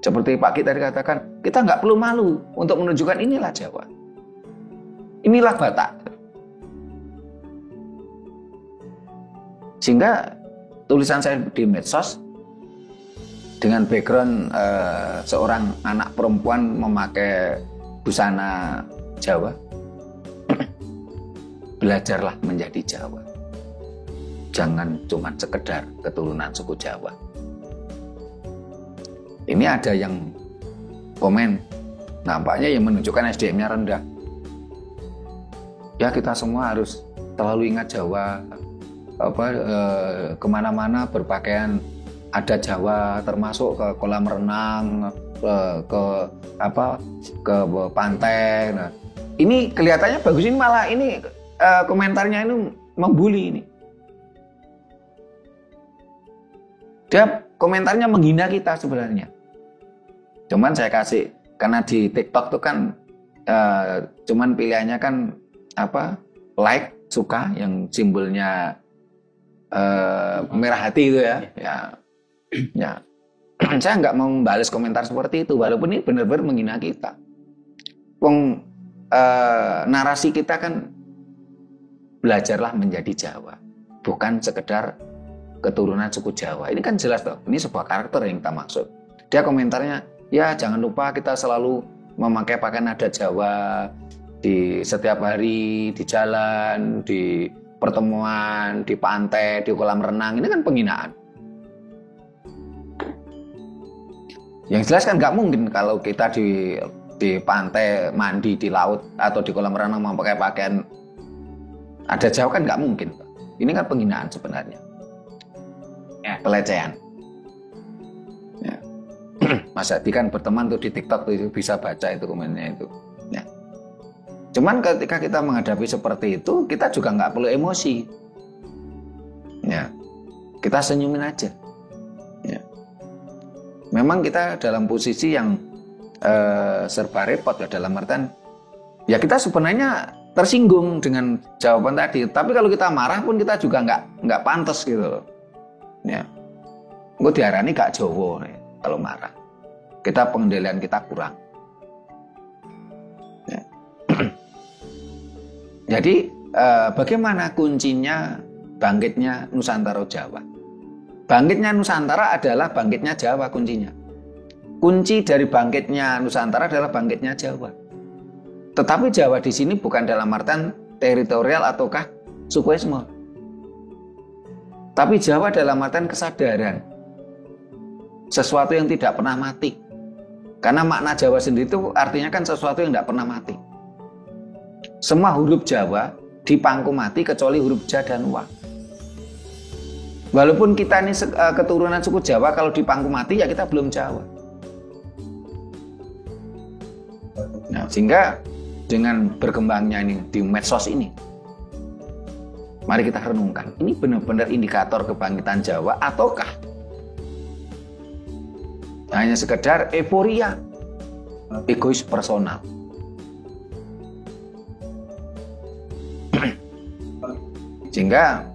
Seperti Pak Ki tadi katakan, kita nggak perlu malu untuk menunjukkan inilah Jawa. Inilah Batak. Sehingga tulisan saya di medsos dengan background seorang anak perempuan memakai busana Jawa, belajarlah menjadi Jawa. Jangan cuma sekedar keturunan suku Jawa. Ini ada yang komen, nampaknya yang menunjukkan SDM-nya rendah. Ya kita semua harus selalu ingat Jawa, kemana-mana berpakaian ada Jawa, termasuk ke kolam renang, ke pantai. Nah, ini kelihatannya bagus, ini malah ini komentarnya ini membuli ini. Dia komentarnya menghina kita sebenarnya. Cuman saya kasih, karena di TikTok tuh kan cuman pilihannya kan like, suka, yang simbolnya merah hati itu ya. Ya. Saya nggak mau membalas komentar seperti itu, walaupun ini benar-benar menghina kita. Narasi kita kan belajarlah menjadi Jawa, bukan sekedar keturunan suku Jawa. Ini kan jelas toh, ini sebuah karakter yang kita maksud. Dia komentarnya, ya jangan lupa kita selalu memakai pakaian adat Jawa di setiap hari, di jalan, di pertemuan, di pantai, di kolam renang. Ini kan penghinaan. Yang jelas kan nggak mungkin kalau kita di pantai, mandi di laut atau di kolam renang memakai pakaian adat Jawa, kan nggak mungkin. Ini kan penghinaan sebenarnya, pelecehan. Ya. Mas Hadi kan berteman tuh di TikTok tuh, bisa baca itu komennya itu. Ya. Cuman ketika kita menghadapi seperti itu, kita juga nggak perlu emosi. Ya. Kita senyumin aja. Ya. Memang kita dalam posisi yang serba repot ya, dalam artian ya kita sebenarnya tersinggung dengan jawaban tadi. Tapi kalau kita marah pun kita juga nggak pantas gitu loh. Ya. Gue diarani gak Jawa nih, kalau marah. Kita pengendalian kita kurang. Ya. Jadi bagaimana kuncinya bangkitnya Nusantara Jawa? Bangkitnya Nusantara adalah bangkitnya Jawa kuncinya. Kunci dari bangkitnya Nusantara adalah bangkitnya Jawa. Tetapi Jawa di sini bukan dalam artian teritorial ataukah sukuisme. Tapi Jawa dalam artian kesadaran. Sesuatu yang tidak pernah mati. Karena makna Jawa sendiri itu artinya kan sesuatu yang tidak pernah mati. Semua huruf Jawa dipangku mati kecuali huruf Ja dan Wa. Walaupun kita ini keturunan suku Jawa, kalau dipangku mati ya kita belum Jawa. Nah, sehingga dengan berkembangnya ini di medsos ini, mari kita renungkan, ini benar-benar indikator kebangkitan Jawa ataukah hanya sekedar euforia, egois personal? Sehingga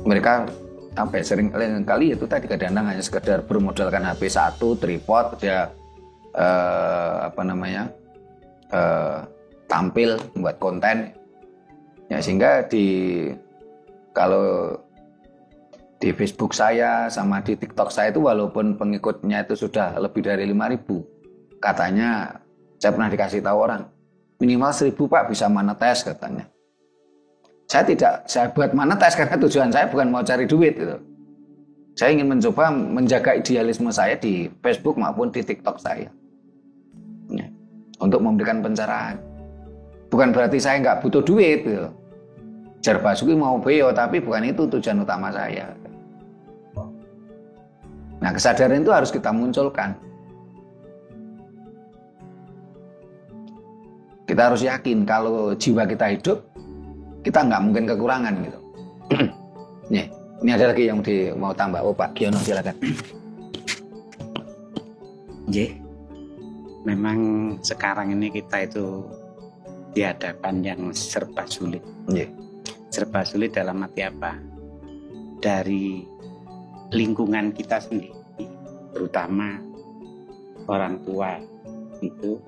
mereka sering kali itu tadi kadang-kadang hanya sekedar bermodalkan HP 1, tripod, dia tampil membuat konten. Ya, sehingga kalau di Facebook saya sama di TikTok saya itu walaupun pengikutnya itu sudah lebih dari 5.000, katanya saya pernah dikasih tahu orang minimal 1.000 Pak bisa monetis katanya. Saya buat monetis karena tujuan saya bukan mau cari duit gitu. Saya ingin mencoba menjaga idealisme saya di Facebook maupun di TikTok saya. Ya, untuk memberikan pencerahan. Bukan berarti saya nggak butuh duit gitu. Jar Basuki mau beo, tapi bukan itu tujuan utama saya. Nah, kesadaran itu harus kita munculkan. Kita harus yakin kalau jiwa kita hidup, kita nggak mungkin kekurangan gitu. Nih, ini ada lagi yang mau tambah. Oh, Pak Giono, silakan. Memang sekarang ini kita itu dihadapkan yang serba sulit. Serba sulit dalam arti apa? Dari lingkungan kita sendiri, terutama orang tua itu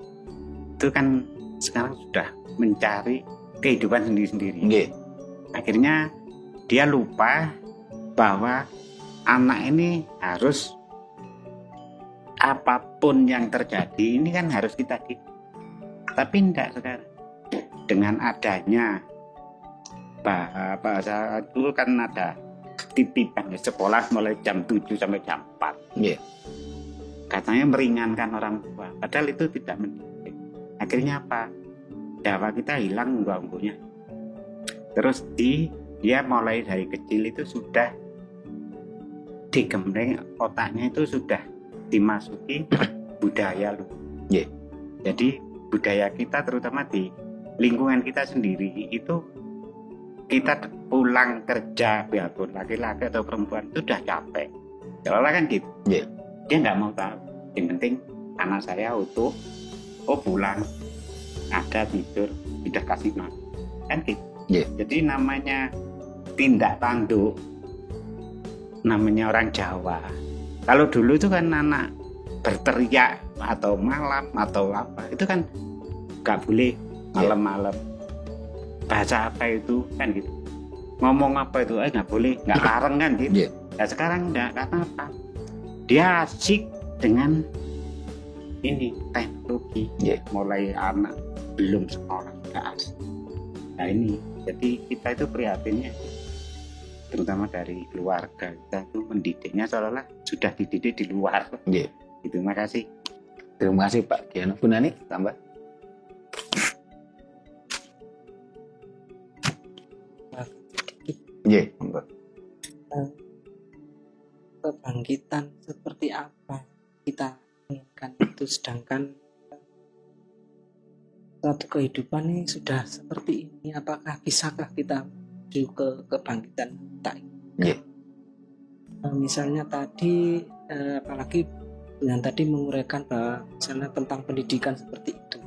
kan sekarang sudah mencari kehidupan sendiri-sendiri. Akhirnya dia lupa bahwa anak ini harus apapun yang terjadi ini kan harus kita didik. Tapi enggak sekarang. Dengan adanya bahasa itu kan ada titipan sekolah mulai jam 7 sampai jam 4. Katanya meringankan orang tua. Padahal itu tidak mendidik. Akhirnya apa? Jawa kita hilang unggah-ungguhnya. Terus dia mulai dari kecil itu sudah digembleng otaknya, itu sudah dimasuki budaya lu. Jadi budaya kita terutama di lingkungan kita sendiri itu, kita pulang kerja biarpun laki-laki atau perempuan itu udah capek. Kalau kan gitu. Dia nggak mau tahu. Yang penting anak saya utuh. Oh, pulang ada tidur, tidak kasih makan, kan gitu. Jadi namanya tindak tanduk, namanya orang Jawa. Kalau dulu itu kan anak berteriak atau malam atau apa, itu kan nggak boleh malam-malam. Bahasa apa itu kan gitu. Ngomong apa itu, nggak boleh, nggak larang kan gitu. Nah sekarang nggak, karena apa? Dia asik dengan ini teknologi, mulai anak belum sekolah nggak asik. Nah ini, jadi kita itu prihatinnya, terutama dari keluarga kita itu mendidiknya seolah-olah sudah dididik di luar. Terima kasih. Terima kasih Pak Giono. Bu Nani tambah. Kebangkitan seperti apa kita inginkan itu, sedangkan suatu kehidupan ini sudah seperti ini, apakah bisakah kita menuju ke kebangkitan tak inginkan? Misalnya tadi apalagi yang tadi menguraikan bahwa misalnya tentang pendidikan seperti itu,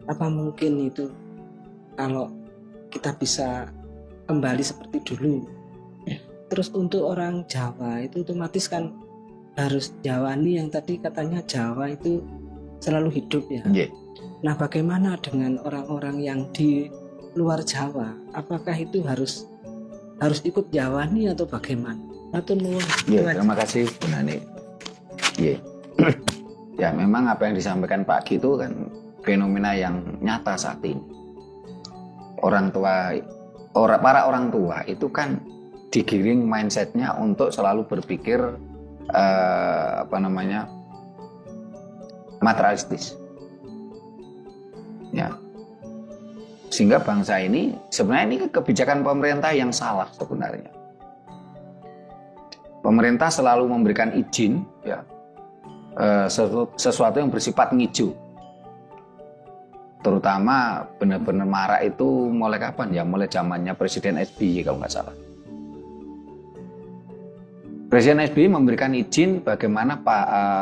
apa mungkin itu kalau kita bisa kembali seperti dulu? Terus untuk orang Jawa itu otomatis kan harus Jawani, yang tadi katanya Jawa itu selalu hidup ya. Nah, bagaimana dengan orang-orang yang di luar Jawa? Apakah itu harus ikut Jawani atau bagaimana? Atau terima kasih Bu Nani. Ya, memang apa yang disampaikan Pak Ki itu kan fenomena yang nyata saat ini. Para orang tua itu kan digiring mindsetnya untuk selalu berpikir materialistis. Ya, sehingga bangsa ini sebenarnya ini kebijakan pemerintah yang salah sebenarnya. Pemerintah selalu memberikan izin, ya, sesuatu yang bersifat ngiju. Terutama benar-benar marak itu mulai kapan ya? Mulai zamannya Presiden SBY kalau nggak salah. Presiden SBY memberikan izin bagaimana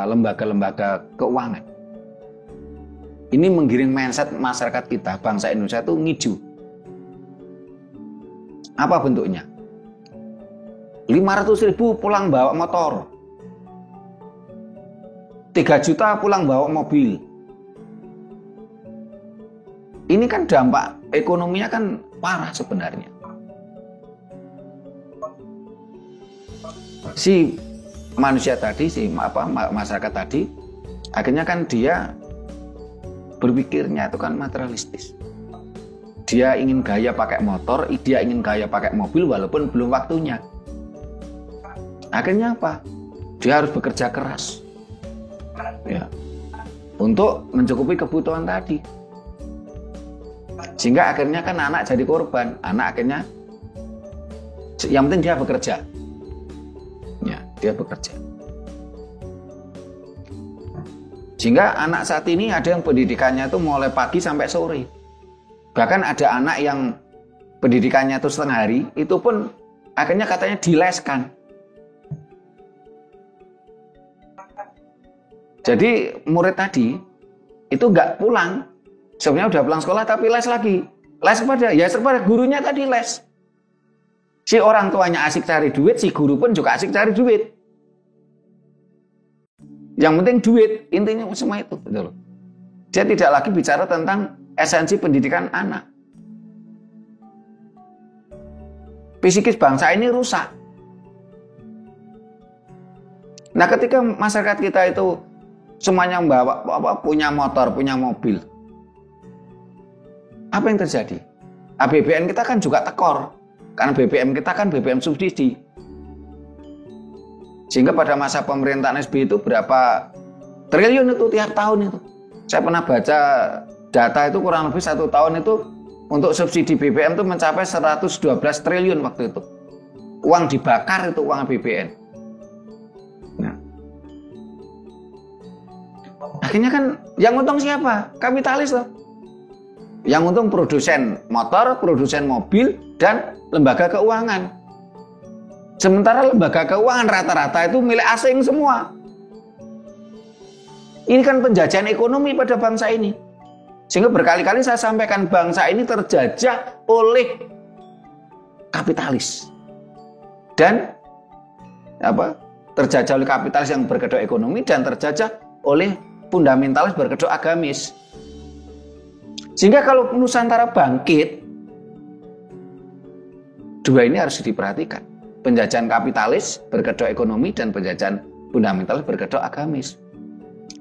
lembaga-lembaga keuangan. Ini menggiring mindset masyarakat kita, bangsa Indonesia itu ngiju. Apa bentuknya? 500.000 pulang bawa motor. 3 juta pulang bawa mobil. Ini kan dampak ekonominya kan parah sebenarnya. Si manusia tadi, masyarakat tadi, akhirnya kan dia berpikirnya itu kan materialistis. Dia ingin gaya pakai motor, dia ingin gaya pakai mobil walaupun belum waktunya. Akhirnya apa? Dia harus bekerja keras, ya, untuk mencukupi kebutuhan tadi. Sehingga akhirnya kan anak jadi korban. Anak akhirnya yang penting dia bekerja. Ya, dia bekerja. Sehingga anak saat ini ada yang pendidikannya itu mulai pagi sampai sore. Bahkan ada anak yang pendidikannya itu setengah hari, itu pun akhirnya katanya dileskan. Jadi murid tadi itu nggak pulang, sebenarnya udah pulang sekolah tapi les lagi. Les kepada gurunya tadi les. Si orang tuanya asik cari duit, si guru pun juga asik cari duit. Yang penting duit, intinya semua itu, betul. Dia tidak lagi bicara tentang esensi pendidikan anak. Psikis bangsa ini rusak. Nah, ketika masyarakat kita itu semuanya membawa punya motor, punya mobil, apa yang terjadi? APBN kita kan juga tekor, karena BBM kita kan BBM subsidi. Sehingga pada masa pemerintahan SBY itu berapa triliun itu tiap tahun itu. Saya pernah baca data itu kurang lebih 1 tahun itu untuk subsidi BBM itu mencapai 112 triliun waktu itu. Uang dibakar itu uang BBM. Nah, akhirnya kan yang untung siapa? Kapitalis loh. Yang untung produsen motor, produsen mobil, dan lembaga keuangan. Sementara lembaga keuangan rata-rata itu milik asing semua. Ini kan penjajahan ekonomi pada bangsa ini. Sehingga berkali-kali saya sampaikan bangsa ini terjajah oleh kapitalis. Dan terjajah oleh kapitalis yang berkedok ekonomi dan terjajah oleh fundamentalis berkedok agamis. Sehingga kalau Nusantara bangkit, dua ini harus diperhatikan. Penjajahan kapitalis berkedok ekonomi dan penjajahan fundamentalis berkedok agamis.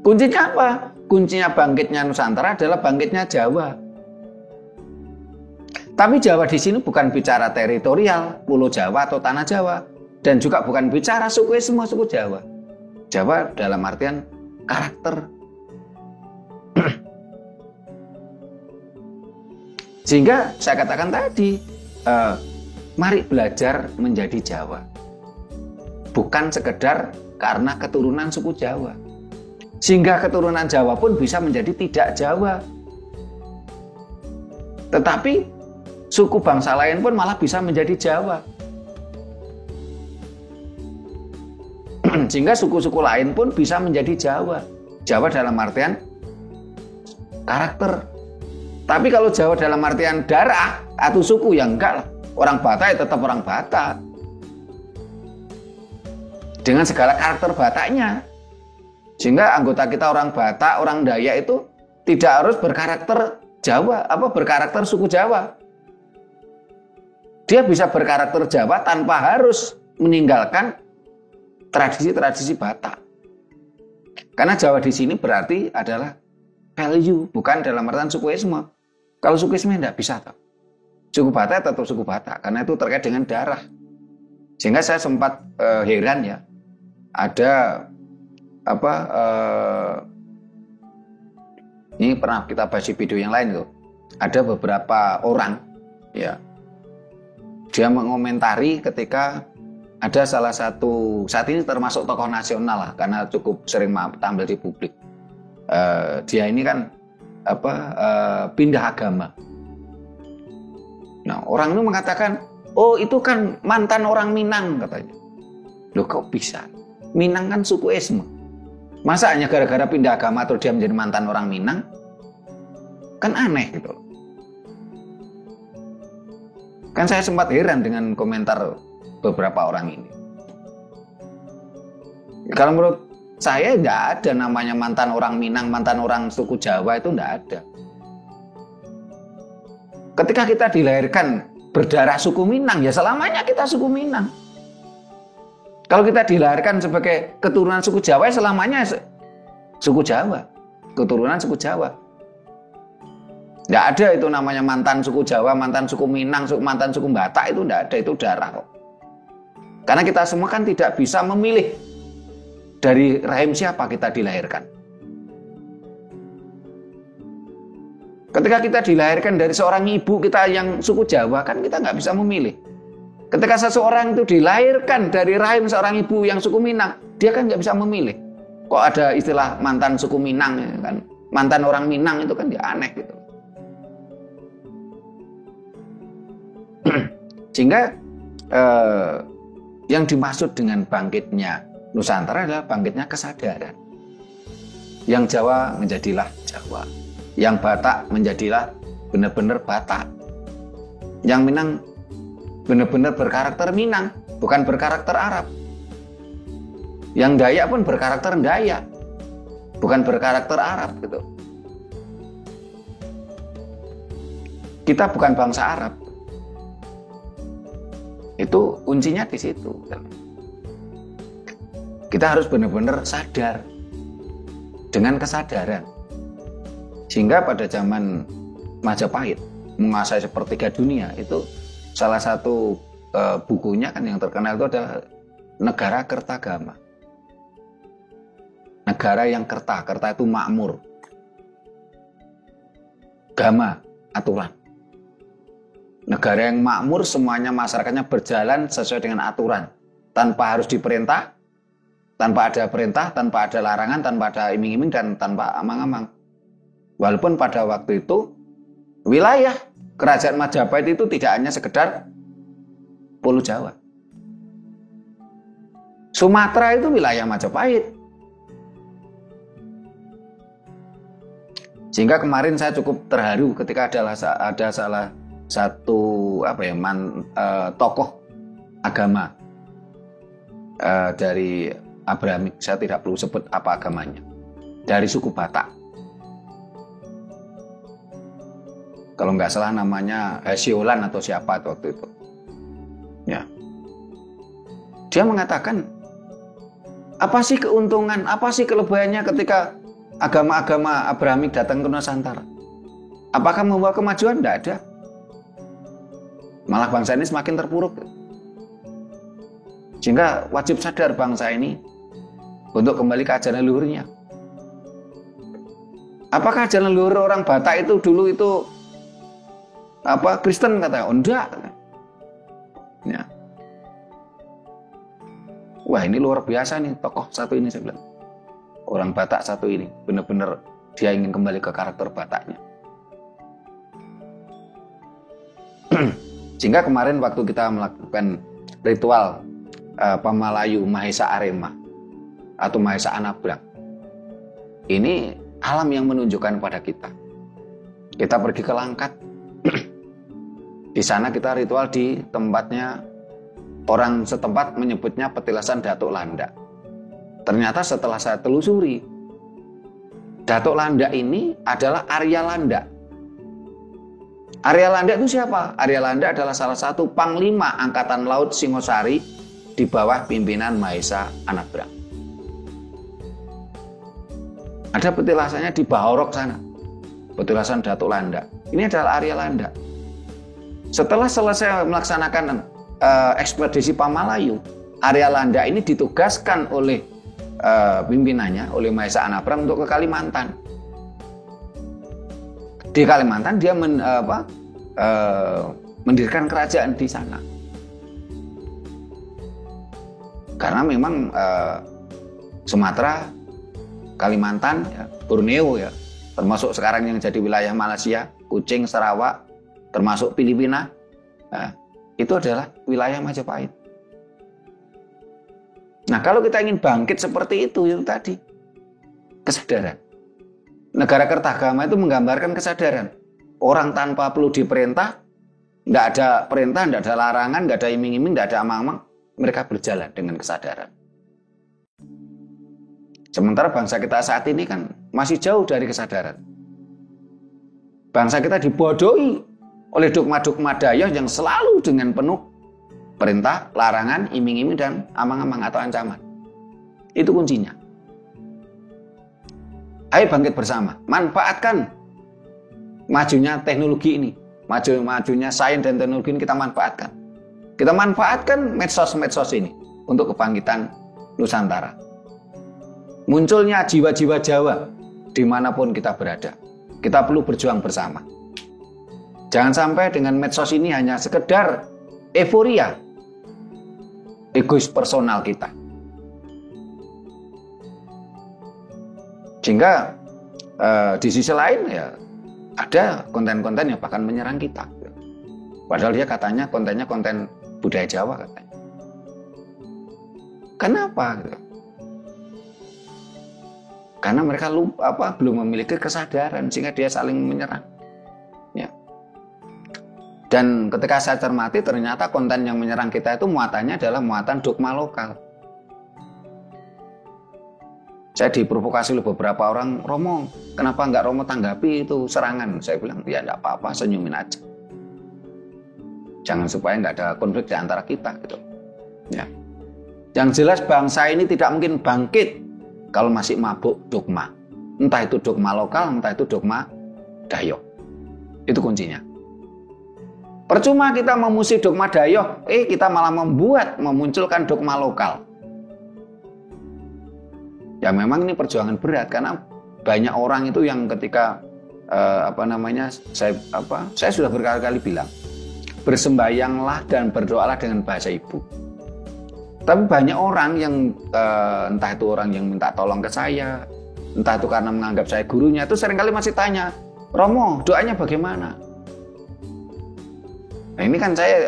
Kuncinya apa? Kuncinya bangkitnya Nusantara adalah bangkitnya Jawa. Tapi Jawa di sini bukan bicara teritorial, Pulau Jawa atau Tanah Jawa, dan juga bukan bicara suku Jawa. Jawa dalam artian karakter. Sehingga saya katakan tadi, mari belajar menjadi Jawa. Bukan sekedar karena keturunan suku Jawa. Sehingga keturunan Jawa pun bisa menjadi tidak Jawa. Tetapi suku bangsa lain pun malah bisa menjadi Jawa. Sehingga suku-suku lain pun bisa menjadi Jawa. Jawa dalam artian karakter. Tapi kalau Jawa dalam artian darah atau suku, ya enggak lah. Orang Batak ya tetap orang Batak. Dengan segala karakter Bataknya. Sehingga anggota kita orang Batak, orang Dayak itu tidak harus berkarakter Jawa, berkarakter suku Jawa. Dia bisa berkarakter Jawa tanpa harus meninggalkan tradisi-tradisi Batak. Karena Jawa di sini berarti adalah value, bukan dalam artian sukuisme. Kalau sukuisme tidak bisa tahu. Suku Batak tetap suku Batak, karena itu terkait dengan darah. Sehingga saya sempat heran ya, ada ini pernah kita bahas di video yang lain tuh. Ada beberapa orang ya, dia mengomentari ketika ada salah satu, saat ini termasuk tokoh nasional lah, karena cukup sering tampil di publik. Dia ini kan pindah agama. Nah, orang itu mengatakan, oh itu kan mantan orang Minang katanya. Loh kok bisa? Minang kan suku Esme. Masa hanya gara-gara pindah agama atau dia menjadi mantan orang Minang? Kan aneh gitu. Kan saya sempat heran dengan komentar beberapa orang ini. Kalau menurut saya tidak ada namanya mantan orang Minang, mantan orang suku Jawa, itu tidak ada. Ketika kita dilahirkan berdarah suku Minang, ya selamanya kita suku Minang. Kalau kita dilahirkan sebagai keturunan suku Jawa, ya selamanya suku Jawa, keturunan suku Jawa. Tidak ada itu namanya mantan suku Jawa, mantan suku Minang, mantan suku Batak, itu tidak ada, itu darah kok. Karena kita semua kan tidak bisa memilih dari rahim siapa kita dilahirkan. Ketika kita dilahirkan dari seorang ibu kita yang suku Jawa, kan kita nggak bisa memilih. Ketika seseorang itu dilahirkan dari rahim seorang ibu yang suku Minang, dia kan nggak bisa memilih. Kok ada istilah mantan suku Minang ya kan? Mantan orang Minang itu kan ya aneh gitu. Sehingga yang dimaksud dengan bangkitnya Nusantara adalah bangkitnya kesadaran. Yang Jawa menjadilah Jawa, yang Batak menjadilah benar-benar Batak, yang Minang benar-benar berkarakter Minang, bukan berkarakter Arab. Yang Dayak pun berkarakter Dayak, bukan berkarakter Arab gitu. Kita bukan bangsa Arab. Itu kuncinya di situ. Kita harus benar-benar sadar dengan kesadaran. Sehingga pada zaman Majapahit menguasai sepertiga dunia, itu salah satu bukunya kan yang terkenal itu adalah Negara Kertagama. Negara yang kerta itu makmur. Gama, aturan. Negara yang makmur, semuanya masyarakatnya berjalan sesuai dengan aturan, tanpa harus diperintah, tanpa ada perintah, tanpa ada larangan, tanpa ada iming-iming, dan tanpa amang-amang. Walaupun pada waktu itu wilayah kerajaan Majapahit itu tidak hanya sekedar Pulau Jawa. Sumatera itu wilayah Majapahit. Sehingga kemarin saya cukup terharu ketika ada salah satu tokoh agama dari Abrahamik, saya tidak perlu sebut apa agamanya, dari suku Batak. Kalau nggak salah namanya Hasiolan atau siapa waktu itu. Ya. Dia mengatakan, apa sih keuntungan, apa sih kelebihannya ketika agama-agama Abrahamik datang ke Nusantara? Apakah membawa kemajuan? Tidak ada. Malah bangsa ini semakin terpuruk. Sehingga wajib sadar bangsa ini untuk kembali ke ajaran leluhurnya. Apakah ajaran leluhur orang Batak itu dulu itu Kristen katanya? Oh, enggak. Ya. Wah, ini luar biasa nih tokoh satu ini, saya bilang. Orang Batak satu ini benar-benar dia ingin kembali ke karakter Bataknya. Sehingga kemarin waktu kita melakukan ritual Pamalayu Mahesa Arema atau Mahesa Anabrang, ini alam yang menunjukkan pada kita. Kita pergi ke Langkat. Di sana kita ritual di tempatnya orang setempat menyebutnya petilasan Datuk Landak. Ternyata setelah saya telusuri, Datuk Landak ini adalah Arya Landak. Arya Landak itu siapa? Arya Landak adalah salah satu panglima Angkatan Laut Singosari di bawah pimpinan Mahesa Anabrang. Ada petilasannya di Bahorok sana, petilasan Datuk Landak. Ini adalah Arya Landak. Setelah selesai melaksanakan ekspedisi Pamalayu, Arya Landak ini ditugaskan oleh pimpinannya, oleh Mahesa Anabrang untuk ke Kalimantan. Di Kalimantan dia mendirikan kerajaan di sana. Karena memang Sumatera, Kalimantan, ya, Borneo ya, termasuk sekarang yang jadi wilayah Malaysia, Kuching, Sarawak, termasuk Filipina, nah, itu adalah wilayah Majapahit. Nah, kalau kita ingin bangkit seperti itu tadi, kesadaran. Negara Kertagama itu menggambarkan kesadaran. Orang tanpa perlu diperintah, tidak ada perintah, tidak ada larangan, tidak ada iming-iming, tidak ada amang-amang, mereka berjalan dengan kesadaran. Sementara bangsa kita saat ini kan masih jauh dari kesadaran. Bangsa kita dibodohi oleh dogma-dogma dayah yang selalu dengan penuh perintah, larangan, iming-iming, dan amang-amang atau ancaman. Itu kuncinya. Ayo bangkit bersama, manfaatkan majunya teknologi ini, majunya sains dan teknologi ini kita manfaatkan. Kita manfaatkan medsos-medsos ini untuk kebangkitan Nusantara. Munculnya jiwa-jiwa Jawa dimanapun kita berada. Kita perlu berjuang bersama. Jangan sampai dengan medsos ini hanya sekedar euforia, egois personal kita. Sehingga di sisi lain ya ada konten-konten yang bahkan menyerang kita. Padahal dia katanya kontennya konten budaya Jawa katanya. Kenapa? Karena mereka belum memiliki kesadaran sehingga dia saling menyerang. Ya. Dan ketika saya cermati ternyata konten yang menyerang kita itu muatannya adalah muatan dogma lokal. Saya diprovokasi oleh beberapa orang, Romo, kenapa nggak Romo tanggapi itu serangan? Saya bilang, ya nggak apa-apa, senyumin aja. Jangan supaya nggak ada konflik di antara kita gitu. Ya. Yang jelas bangsa ini tidak mungkin bangkit kalau masih mabuk dogma. Entah itu dogma lokal, entah itu dogma Dayok. Itu kuncinya. Percuma kita memusuhi dogma Dayok, kita malah memunculkan dogma lokal. Ya memang ini perjuangan berat karena banyak orang itu yang ketika saya sudah berkali-kali bilang, bersembayanglah dan berdoalah dengan bahasa ibu. Tapi banyak orang yang entah itu orang yang minta tolong ke saya, entah itu karena menganggap saya gurunya, itu seringkali masih tanya, Romo, doanya bagaimana? Nah ini kan saya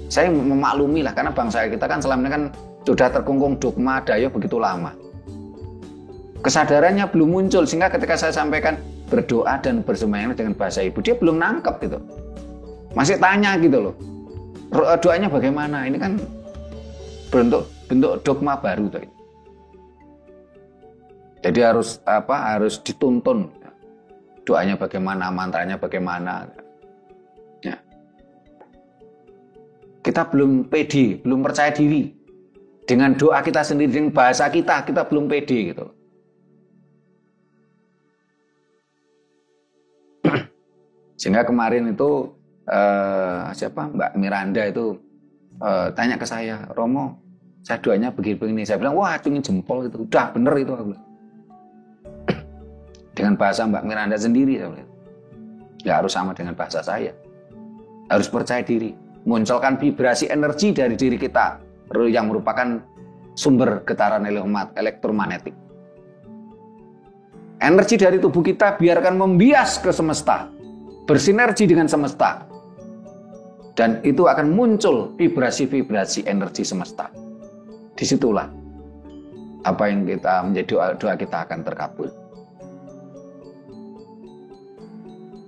saya memaklumi lah karena bangsa kita kan selama ini kan sudah terkungkung dogma Dayok begitu lama. Kesadarannya belum muncul sehingga ketika saya sampaikan berdoa dan bersembahyang dengan bahasa ibu, dia belum nangkep gitu. Masih tanya gitu loh. Doanya bagaimana? Ini kan bentuk dogma baru tuh. Jadi harus dituntun. Doanya bagaimana, mantranya bagaimana. Ya. Kita belum pede, belum percaya diri. Dengan doa kita sendiri, dengan bahasa kita belum pede gitu. Sehingga kemarin itu Mbak Miranda itu tanya ke saya, Romo, saya doanya begini-begini. Saya bilang, wah acungin jempol itu, udah bener itu aku. Dengan bahasa Mbak Miranda sendiri, saya bilang, ya harus sama dengan bahasa saya. Harus percaya diri, munculkan vibrasi energi dari diri kita yang merupakan sumber getaran elektromagnetik. Energi dari tubuh kita biarkan membias ke semesta, bersinergi dengan semesta, dan itu akan muncul vibrasi-vibrasi energi semesta. Disitulah apa yang kita menjadi doa kita akan terkabul.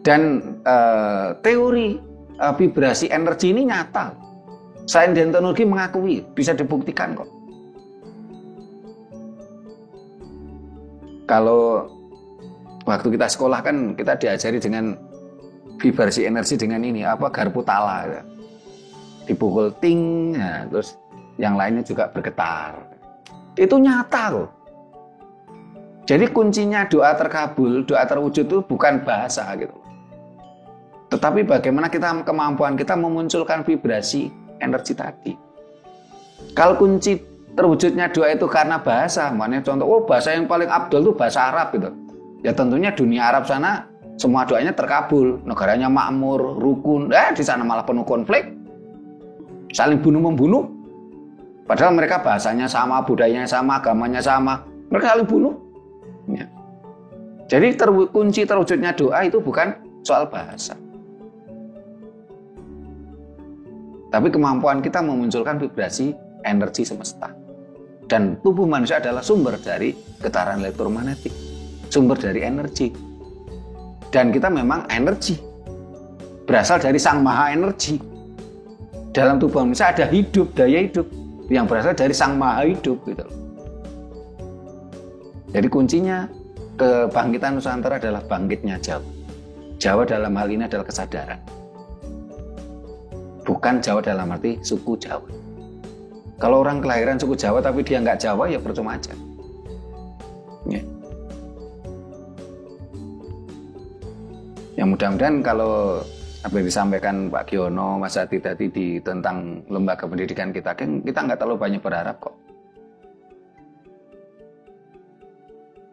Dan teori vibrasi energi ini nyata. Sains dan teknologi mengakui, bisa dibuktikan kok. Kalau waktu kita sekolah kan kita diajari dengan vibrasi energi dengan ini, garpu tala. Ya. Dipukul ting, ya, terus yang lainnya juga bergetar. Itu nyata loh. Jadi kuncinya doa terkabul, doa terwujud itu bukan bahasa gitu. Tetapi bagaimana kemampuan kita memunculkan vibrasi energi tadi. Kalau kunci terwujudnya doa itu karena bahasa, makanya contoh, bahasa yang paling abdul itu bahasa Arab gitu. Ya tentunya dunia Arab sana semua doanya terkabul, negaranya makmur, rukun. Di sana malah penuh konflik, saling bunuh-membunuh. Padahal mereka bahasanya sama, budayanya sama, agamanya sama, mereka saling bunuh. Ya. Jadi kunci terwujudnya doa itu bukan soal bahasa. Tapi kemampuan kita memunculkan vibrasi energi semesta. Dan tubuh manusia adalah sumber dari getaran elektromagnetik. Sumber dari energi. Dan kita memang energi. Berasal dari Sang Maha Energi. Dalam tubuh manusia ada hidup, daya hidup. Yang berasal dari Sang Maha Hidup. Gitu. Jadi kuncinya kebangkitan Nusantara adalah bangkitnya Jawa. Jawa dalam hal ini adalah kesadaran. Bukan Jawa dalam arti suku Jawa. Kalau orang kelahiran suku Jawa tapi dia nggak Jawa, ya percuma aja. Ya. Ya mudah-mudahan kalau apa yang disampaikan Pak Giono, Mas Adi tadi tentang lembaga pendidikan kita nggak terlalu banyak berharap kok.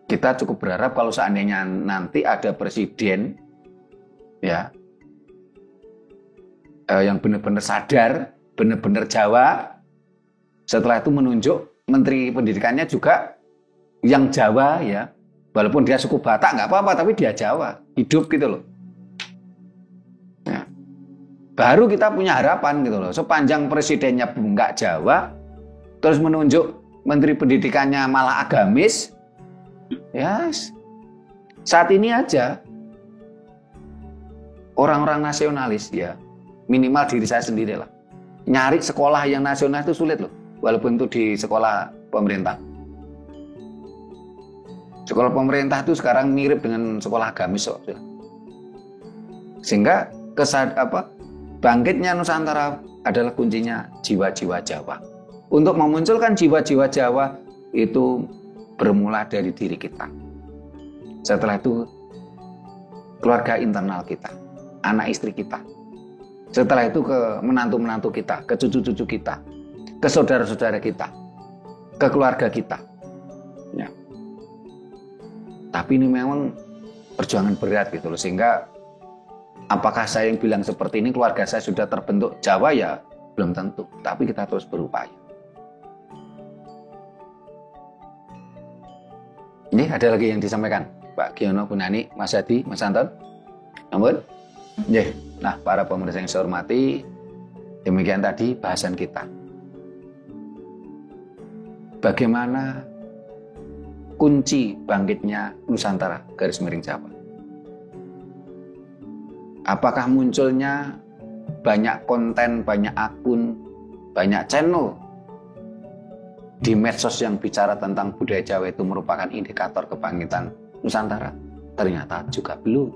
Kita cukup berharap kalau seandainya nanti ada presiden, ya, yang benar-benar sadar, benar-benar Jawa, setelah itu menunjuk menteri pendidikannya juga yang Jawa ya, walaupun dia suku Batak nggak apa-apa, tapi dia Jawa, hidup gitu loh. Nah, baru kita punya harapan gitu loh. Sepanjang presidennya nggak Jawa, terus menunjuk menteri pendidikannya malah agamis, ya saat ini aja orang-orang nasionalis ya, minimal diri saya sendiri lah, nyari sekolah yang nasional itu sulit loh, walaupun itu di sekolah pemerintah. Sekolah pemerintah itu sekarang mirip dengan sekolah agamis kok. Sehingga bangkitnya Nusantara adalah kuncinya jiwa-jiwa Jawa. Untuk memunculkan jiwa-jiwa Jawa itu bermula dari diri kita. Setelah itu keluarga internal kita, anak istri kita. Setelah itu ke menantu-menantu kita, ke cucu-cucu kita, ke saudara-saudara kita, ke keluarga kita. Ya. Tapi ini memang perjuangan berat gitu loh, sehingga apakah saya yang bilang seperti ini keluarga saya sudah terbentuk Jawa ya belum tentu, tapi kita terus berupaya. Ini ada lagi yang disampaikan Pak Giono, Bu Nani, Mas Hadi, Mas Anton. Namun, nah para pemirsa yang saya hormati, demikian tadi bahasan kita. Bagaimana kunci bangkitnya Nusantara garis miring Jawa? Apakah munculnya banyak konten, banyak akun, banyak channel di medsos yang bicara tentang budaya Jawa itu merupakan indikator kebangkitan Nusantara? Ternyata juga belum.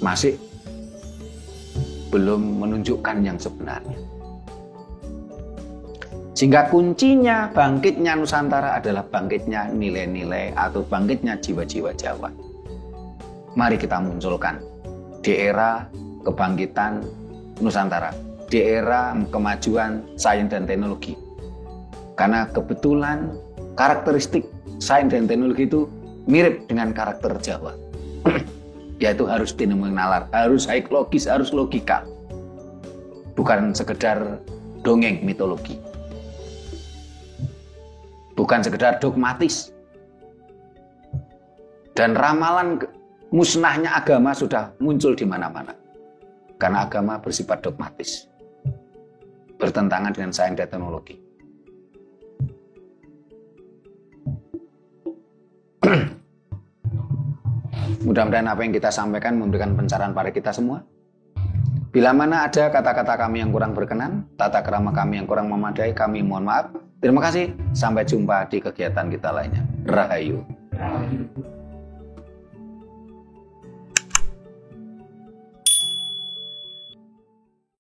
Masih belum menunjukkan yang sebenarnya. Sehingga kuncinya bangkitnya Nusantara adalah bangkitnya nilai-nilai atau bangkitnya jiwa-jiwa Jawa. Mari kita munculkan di era kebangkitan Nusantara, di era kemajuan sains dan teknologi. Karena kebetulan karakteristik sains dan teknologi itu mirip dengan karakter Jawa. Yaitu harus dinamik nalar, harus logis, harus logika. Bukan sekedar dongeng mitologi. Bukan sekedar dogmatis. Dan ramalan musnahnya agama sudah muncul di mana-mana. Karena agama bersifat dogmatis. Bertentangan dengan sains dan teknologi. Mudah-mudahan apa yang kita sampaikan memberikan pencerahan pada kita semua. Bila mana ada kata-kata kami yang kurang berkenan, tata krama kami yang kurang memadai, kami mohon maaf. Terima kasih. Sampai jumpa di kegiatan kita lainnya. Rahayu.